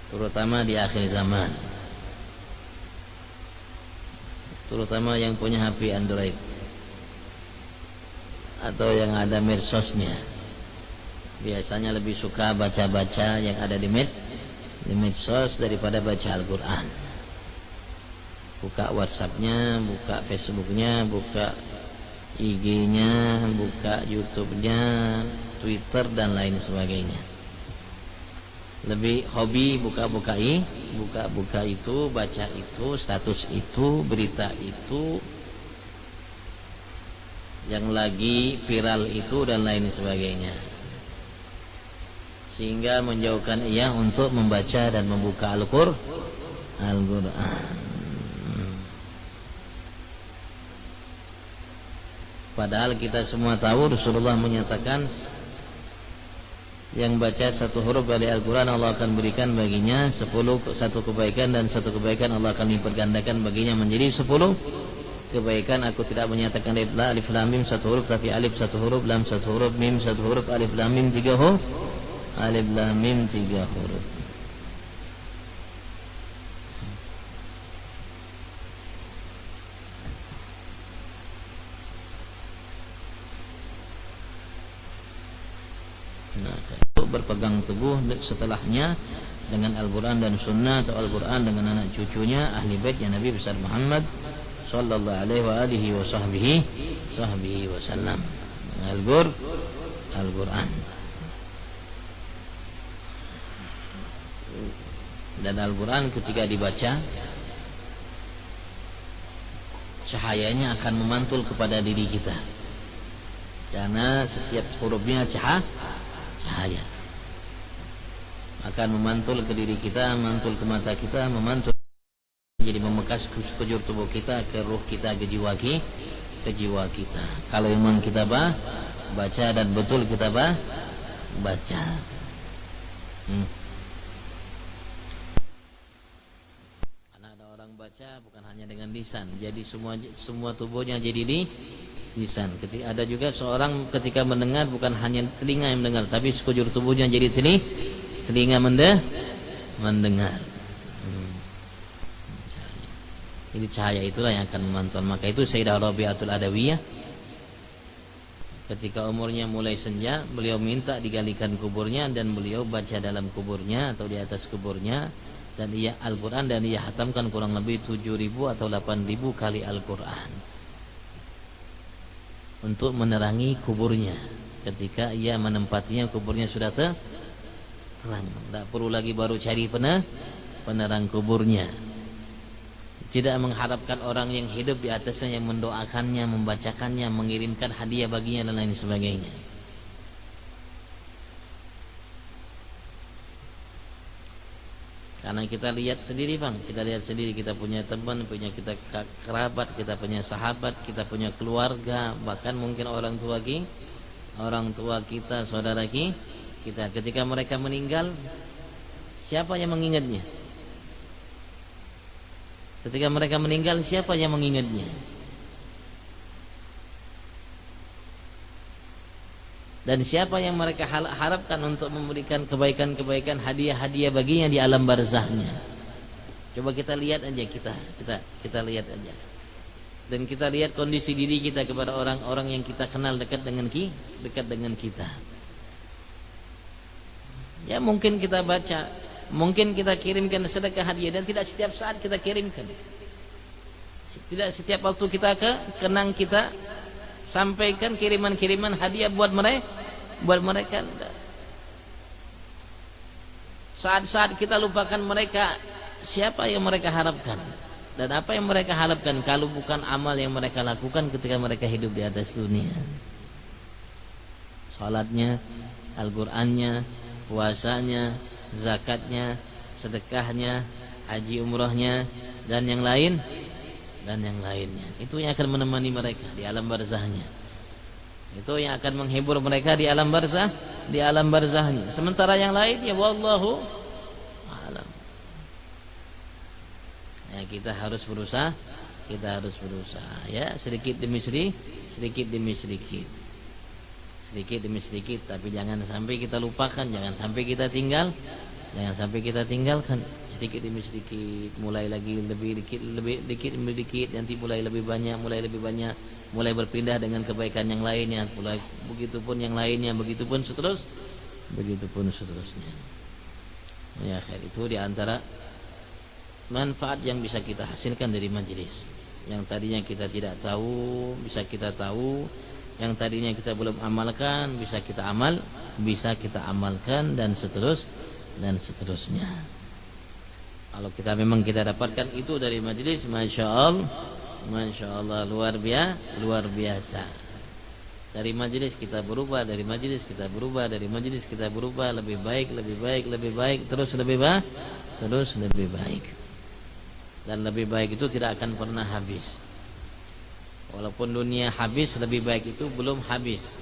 terutama di akhir zaman, terutama yang punya HP Android atau yang ada medsosnya. Biasanya lebih suka baca-baca yang ada di medsos daripada baca Al-Quran. Buka WhatsAppnya, buka Facebooknya, buka IG-nya, buka YouTube-nya, Twitter dan lain sebagainya. Lebih hobi buka-buka itu, baca itu, status itu, berita itu, yang lagi viral itu dan lain sebagainya, sehingga menjauhkan ia untuk membaca dan membuka Al-Quran. Padahal kita semua tahu Rasulullah menyatakan, yang baca satu huruf dari Al-Quran Allah akan berikan baginya satu kebaikan, dan satu kebaikan Allah akan lipat gandakan baginya menjadi 10 kebaikan. Aku tidak menyatakan alif lam mim satu huruf, tapi alif satu huruf, lam satu huruf, mim satu huruf, alif lam mim 3 huruf, alif lam mim 3 huruf. Berpegang teguh setelahnya dengan Al-Quran dan Sunnah, atau Al-Quran dengan anak cucunya ahli baitnya Nabi besar Muhammad sallallahu alaihi wa sahbihi wasallam. Al-Quran dan Al-Quran ketika dibaca, cahayanya akan memantul kepada diri kita, karena setiap hurufnya cahaya. akan memantul ke diri kita, memantul ke mata kita, memantul jadi memekas sekujur tubuh kita, ke ruh kita, ke jiwa kita. Kalau memang kita baca dan betul kita baca. Karena ada orang baca bukan hanya dengan lisan, jadi semua tubuhnya jadi lisan. Ketika ada juga seorang ketika mendengar bukan hanya telinga yang mendengar, tapi sekujur tubuhnya jadi telinga mendengar. Ini cahaya itulah yang akan memantul. Maka itu Sayyidah Rabi'atul Adawiyah ketika umurnya mulai senja, beliau minta digalikan kuburnya dan beliau baca dalam kuburnya atau di atas kuburnya, dan ia Al-Quran, dan ia hatamkan kurang lebih 7.000 atau 8.000 kali Al-Quran untuk menerangi kuburnya. Ketika ia menempatinya, kuburnya sudah terang, tidak perlu lagi baru cari penerang kuburnya. Tidak mengharapkan orang yang hidup di atasnya yang mendoakannya, membacakannya, mengirimkan hadiah baginya dan lain sebagainya. Karena kita lihat sendiri Bang, kita lihat sendiri, kita punya teman, punya kita kerabat, kita punya sahabat, kita punya keluarga, bahkan mungkin orang tua kita, saudara kita, ketika mereka meninggal, siapa yang mengingatnya? Ketika mereka meninggal, siapa yang mengingatnya? Dan siapa yang mereka harapkan untuk memberikan kebaikan-kebaikan, hadiah-hadiah baginya di alam barzahnya? Coba kita lihat aja, kita lihat aja. Dan kita lihat kondisi diri kita kepada orang-orang yang kita kenal dekat dengan kita. Ya mungkin kita baca, mungkin kita kirimkan sedekah hadiah, dan tidak setiap saat kita kirimkan. Tidak setiap waktu kita kenang kita sampaikan kiriman-kiriman hadiah buat mereka. Saat-saat kita lupakan mereka, siapa yang mereka harapkan? Dan apa yang mereka harapkan kalau bukan amal yang mereka lakukan ketika mereka hidup di atas dunia? Salatnya, Al-Qur'annya, puasanya, zakatnya, sedekahnya, haji umrohnya, dan yang lainnya. Itu yang akan menemani mereka di alam barzahnya. Itu yang akan menghibur mereka di alam barzahnya. Sementara yang lain ya wallahu a'lam. Ya, kita harus berusaha ya, sedikit demi sedikit, tapi jangan sampai kita lupakan, jangan sampai kita tinggalkan. Sedikit demi sedikit, mulai lagi lebih dikit, nanti mulai lebih banyak, mulai berpindah dengan kebaikan yang lainnya, mulai begitupun yang lainnya, begitupun seterusnya. Ya, itu di antara manfaat yang bisa kita hasilkan dari majelis. Yang tadinya kita tidak tahu, bisa kita tahu. Yang tadinya kita belum amalkan, bisa kita amalkan, dan seterusnya. Kalau memang kita dapatkan itu dari majelis, masya Allah luar biasa. Dari majelis kita berubah, lebih baik, terus lebih baik. Dan lebih baik itu tidak akan pernah habis. Walaupun dunia habis, lebih baik itu belum habis.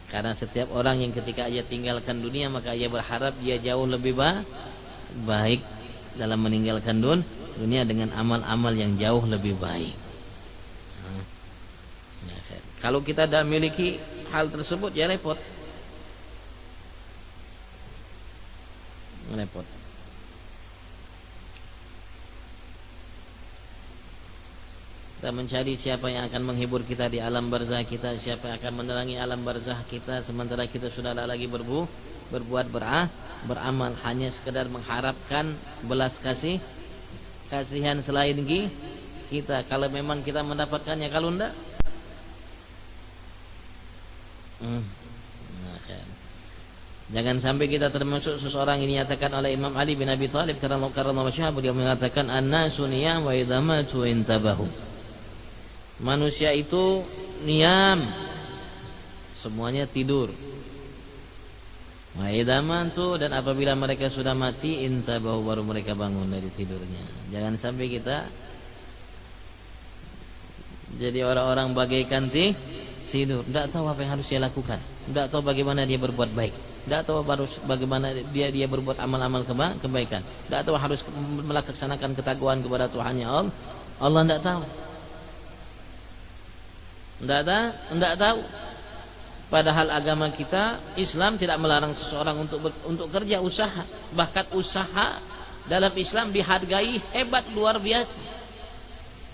Karena setiap orang yang ketika ia tinggalkan dunia, maka ia berharap dia jauh lebih baik dalam meninggalkan dunia dengan amal-amal yang jauh lebih baik. Kalau kita tidak memiliki hal tersebut, ya repot. Kita mencari siapa yang akan menghibur kita di alam barzah kita, siapa yang akan menerangi alam barzah kita, sementara kita sudah lagi berbuat beramal, hanya sekedar mengharapkan belas kasihan selain kita. Kalau memang kita mendapatkannya, kalau enggak, jangan sampai kita termasuk seseorang ini nyatakan oleh Imam Ali bin Abi Thalib karena beliau mengatakan an-nasu niyam wa idza matu intabahu. Manusia itu niam, semuanya tidur. Wa idza matu, dan apabila mereka sudah mati, intabahu, baru mereka bangun dari tidurnya. Jangan sampai kita jadi orang-orang bagaikan tidur, tidak tahu apa yang harus dia lakukan, tidak tahu bagaimana dia berbuat baik, tidak tahu bagaimana dia berbuat amal-amal kebaikan, tidak tahu harus melaksanakan ketakwaan kepada Tuhannya. Allah tidak tahu. Tidak tahu. Padahal agama kita Islam tidak melarang seseorang untuk kerja usaha. Bahkan usaha dalam Islam dihargai hebat luar biasa.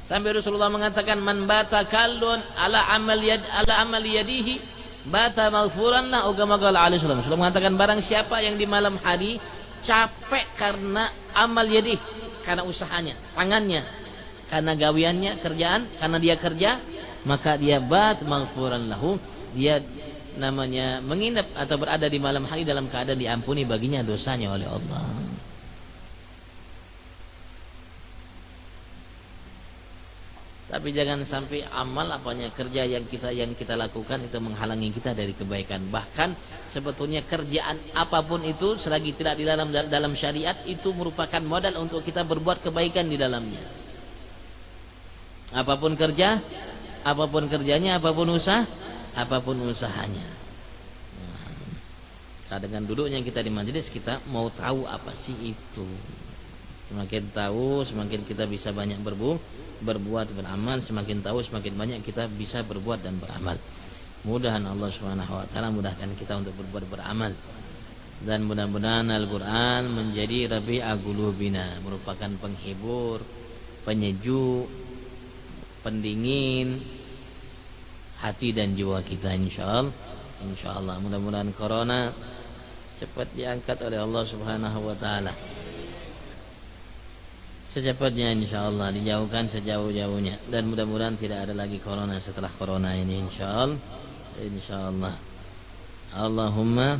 Sampai Rasulullah mengatakan, man bata kallun ala amal yadihi bata maghfuran lah, agama alaihi wasallam. Rasulullah mengatakan, barang siapa yang di malam hari capek karena amal yadih, karena usahanya, tangannya, karena gawiannya, kerjaan, karena dia kerja, maka dia bat maghfuran lahu, dia namanya menginap atau berada di malam hari dalam keadaan diampuni baginya dosanya oleh Allah. Tapi jangan sampai amal kerja yang kita lakukan itu menghalangi kita dari kebaikan. Bahkan sebetulnya kerjaan apapun itu selagi tidak di dalam syariat itu merupakan modal untuk kita berbuat kebaikan di dalamnya. Apapun kerjanya, apapun usahanya. Nah, dengan duduknya kita di majelis, kita mau tahu apa sih itu. Semakin tahu, semakin kita bisa banyak berbuat, beramal. Semakin tahu, semakin banyak kita bisa berbuat dan beramal. Mudahan Allah Subhanahu wa taala mudahkan kita untuk berbuat, beramal. Dan mudah-mudahan Al-Qur'an menjadi rabi'a qulubina, merupakan penghibur, penyejuk, pendingin hati dan jiwa kita, insyaallah. Mudah-mudahan corona cepat diangkat oleh Allah Subhanahu wa taala. Secepatnya insyaallah, dijauhkan sejauh-jauhnya, dan mudah-mudahan tidak ada lagi corona setelah corona ini, insyaallah. Allahumma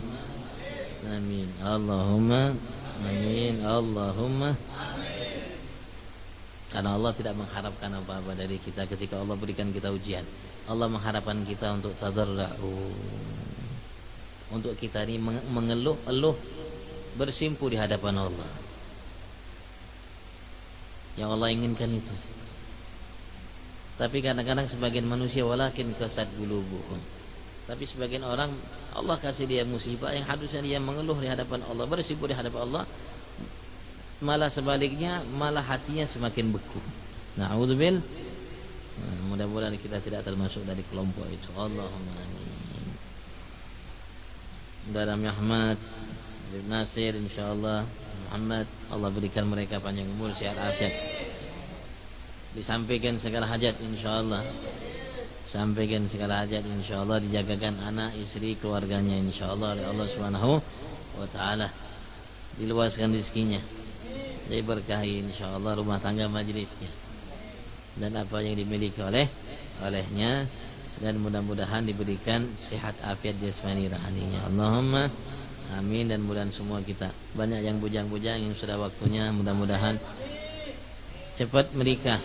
amin. Allahumma amin. Allahumma amin. Karena Allah tidak mengharapkan apa-apa dari kita ketika Allah berikan kita ujian. Allah mengharapkan kita untuk tadarru'u, untuk kita ini mengeluh, bersimpu di hadapan Allah. Yang Allah inginkan itu. Tapi kadang-kadang sebagian manusia walakin kasat qulubuhum. Tapi sebagian orang Allah kasih dia musibah yang harusnya dia mengeluh di hadapan Allah, bersimpu di hadapan Allah, malah sebaliknya, malah hatinya semakin beku. Na'udzubillah. Mudah-mudahan kita tidak termasuk dari kelompok itu. Allahumma amin. Dalam Ahmad bin Nasir, insyaallah Muhammad, Allah berikan mereka panjang umur, sehat afiat, disampaikan segala hajat insyaallah, sampaikan segala hajat insyaallah, dijagakan anak, istri, keluarganya insyaallah oleh Allah Subhanahu wa taala, diluaskan rezekinya, diberkahi insyaallah rumah tangga majelisnya dan apa yang dimiliki olehnya, dan mudah-mudahan diberikan sehat afiat jasmani rohaninya. Allahumma amin. Dan mudah-mudahan semua kita, banyak yang bujang-bujang yang sudah waktunya, mudah-mudahan cepat menikah,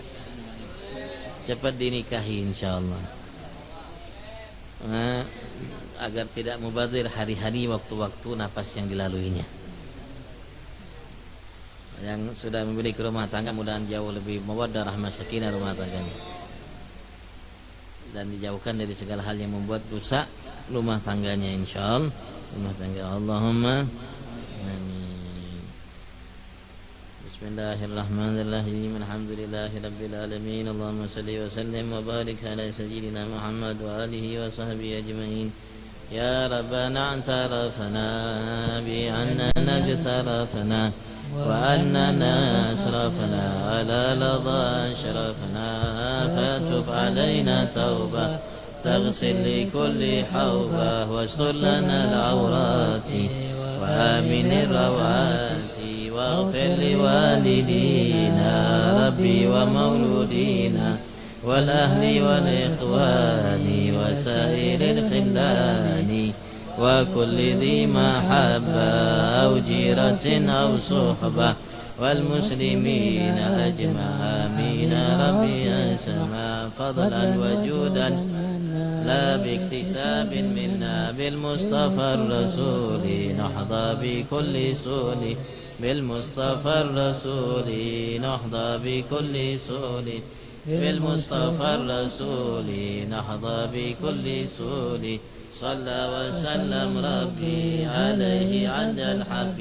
cepat dinikahi insyaallah, agar tidak mubadzir hari-hari, waktu-waktu, nafas yang dilaluinya. Yang sudah memiliki rumah tangga mudah-mudahan jauh lebih mawaddah, rahmah, sakinah rumah tangganya, dan dijauhkan dari segala hal yang membuat rusak rumah tangganya insyaallah, rumah tangga. Allahumma amin. Bismillahirrahmanirrahim. Alhamdulillahirabbil alamin. Allahumma shalli wa sallim wa barik ala sayyidina Muhammad wa alihi wa sahbihi ajmain. Ya Rabbana antarafana bi annana nagtarafana وأننا أسرفنا على لظى شرفنا فتب علينا توبة تغسل لكل حوبة واستر لنا العورات وآمن الروعات واغفر لوالدينا ربي ومولودينا والأهل والإخوان وسائر الخلان وكل ذي محبة أو جيرة أو صحبة والمسلمين أجمعين ربي أسمع فضلا وجودا لا باكتساب منا بالمصطفى الرسول نحظى بكل سول بالمصطفى الرسول نحظى بكل سول بالمصطفى الرسول نحظى بكل سول صلى وسلم ربي عليه عند الحب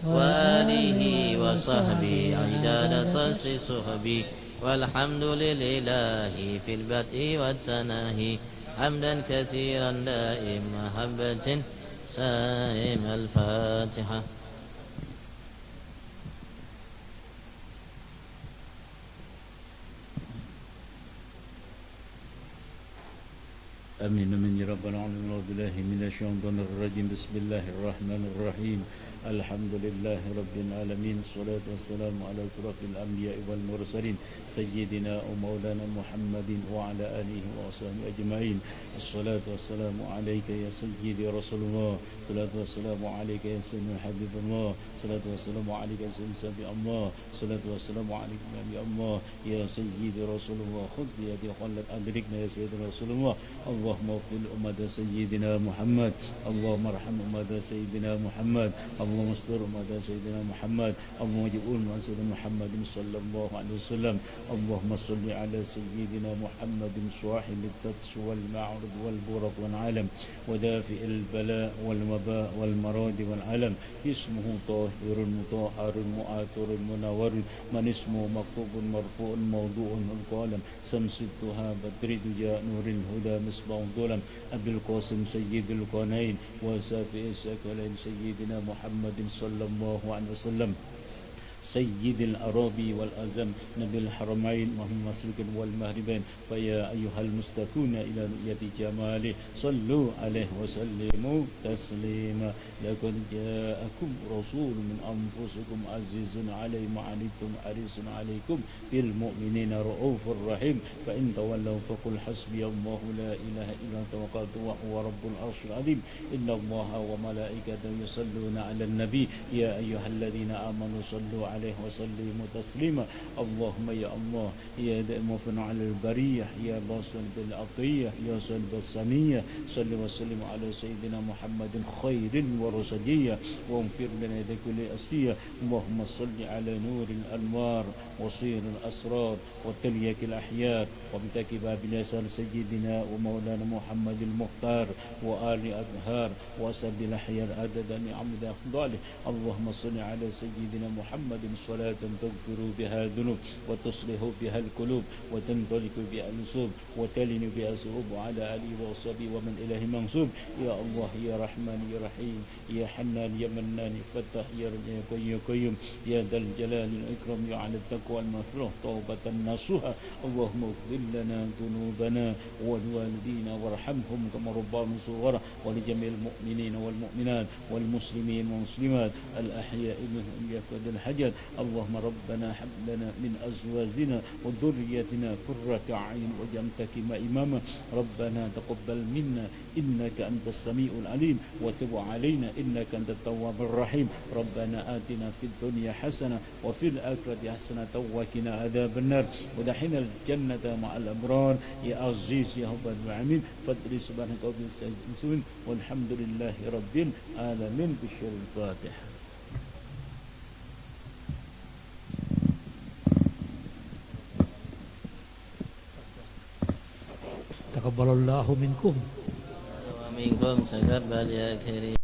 وآله وصحبه عداد طرس صحبي والحمد لله في البدء والتناهي حمدا كثيرا دائم محبة سائم الفاتحة. آمين من رب العالمين. أعوذ بالله من الشيطان الرجيم. بسم الله الرحمن الرحيم. الحمد لله رب العالمين. الصلاة والسلام على أشرف الأنبياء والمرسلين سيدنا ومولانا محمد وعلى آله وصحبه أجمعين. الصلاة والسلام عليك يا سيدي رسول الله. الصلاة والسلام عليك يا سيدنا حبيب الله. الصلاة والسلام عليك يا سيدنا سبي الله. الصلاة والسلام عليك يا نبي الله يا سيدي رسول الله. خذ بيدي خلت أدركنا يا سيدنا رسول الله. اللهم اغفر أمة سيدنا محمد. اللهم ارحم أمة سيدنا محمد. اللهم استر أمة سيدنا محمد. اللهم اجعل أمة سيدنا محمد صلى الله عليه وسلم. اللهم صل على سيدنا محمد صاحب التتش والمعرض والبرق والعالم ودافئ البلاء والوباء والمراد والعلم. اسمه طاهر مطهر مؤثر منور من اسمه مكتوب مرفوع موضوع القلم شمس الضحى بدر دجى نور الهدى مصباح الظلم أبي القاسم سيد القرنين وسافئ الثقلين سيدنا محمد صلى الله عليه وسلم سيد الأراضي والأزم نبي الحرمين محمد المشرق والمغربين. فيا أيها المستكون إلى رؤية جماله صلوا عليه وسلموا تسليما. لقد جاءكم رسول من أنفسكم عزيز عليه ما عنتم حريص عليكم بالمؤمنين رؤوف رحيم. فإن تولوا فقل حسبي الله لا إله إلا أنت توكلت وهو رب العرش العظيم. إن الله وملائكته يصلون على النبي يا أيها الذين آمنوا صلوا عليه وسلموا تسليما. اللهم يا الله يا دائم على البرية يا باصل بالعطية يا صلب السنية صل وسلم على سيدنا محمد خير ورسجية وانفر لنا كل أسية. اللهم صل على نور الأنوار وصير الأسرار وتليك الأحيار وامتك باب اليسار سيدنا ومولانا محمد المختار وآل أطهار وأسب الأحيار عدد نعم أفضاله. اللهم صل على سيدنا محمد صلاة تغفر بها الذنوب وتصلح بها القلوب وتنطلق بها النصوب وتلن بها الصعوب وعلى آله وصحبه ومن إله منصوب. يا الله يا رحمن يا رحيم يا حنان يا منان فتح يا رجاء يا قيوم يا ذا الجلال والإكرام يا على التقوى المفروح توبة نصوحا. اللهم اغفر لنا ذنوبنا والوالدين وارحمهم كما ربهم صغارا ولجميع المؤمنين والمؤمنات والمسلمين والمسلمات الأحياء منهم يفقد الحجر. اللهم ربنا هب لنا من أزواجنا وذريتنا قرة أعين واجعلنا إماما. ربنا تقبل منا إنك أنت السميع العليم وتب علينا إنك أنت التواب الرحيم. ربنا آتنا في الدنيا حسنة وفي الآخرة حسنة وقنا عذاب النار ودخلنا الجنة مع الأبرار يا عزيز يا رب العالمين. فادري سبحانك رب العزة والحمد لله رب العالمين. بشر الفاتحة. تقبل الله منكم ومنكم تقبل يا كريم.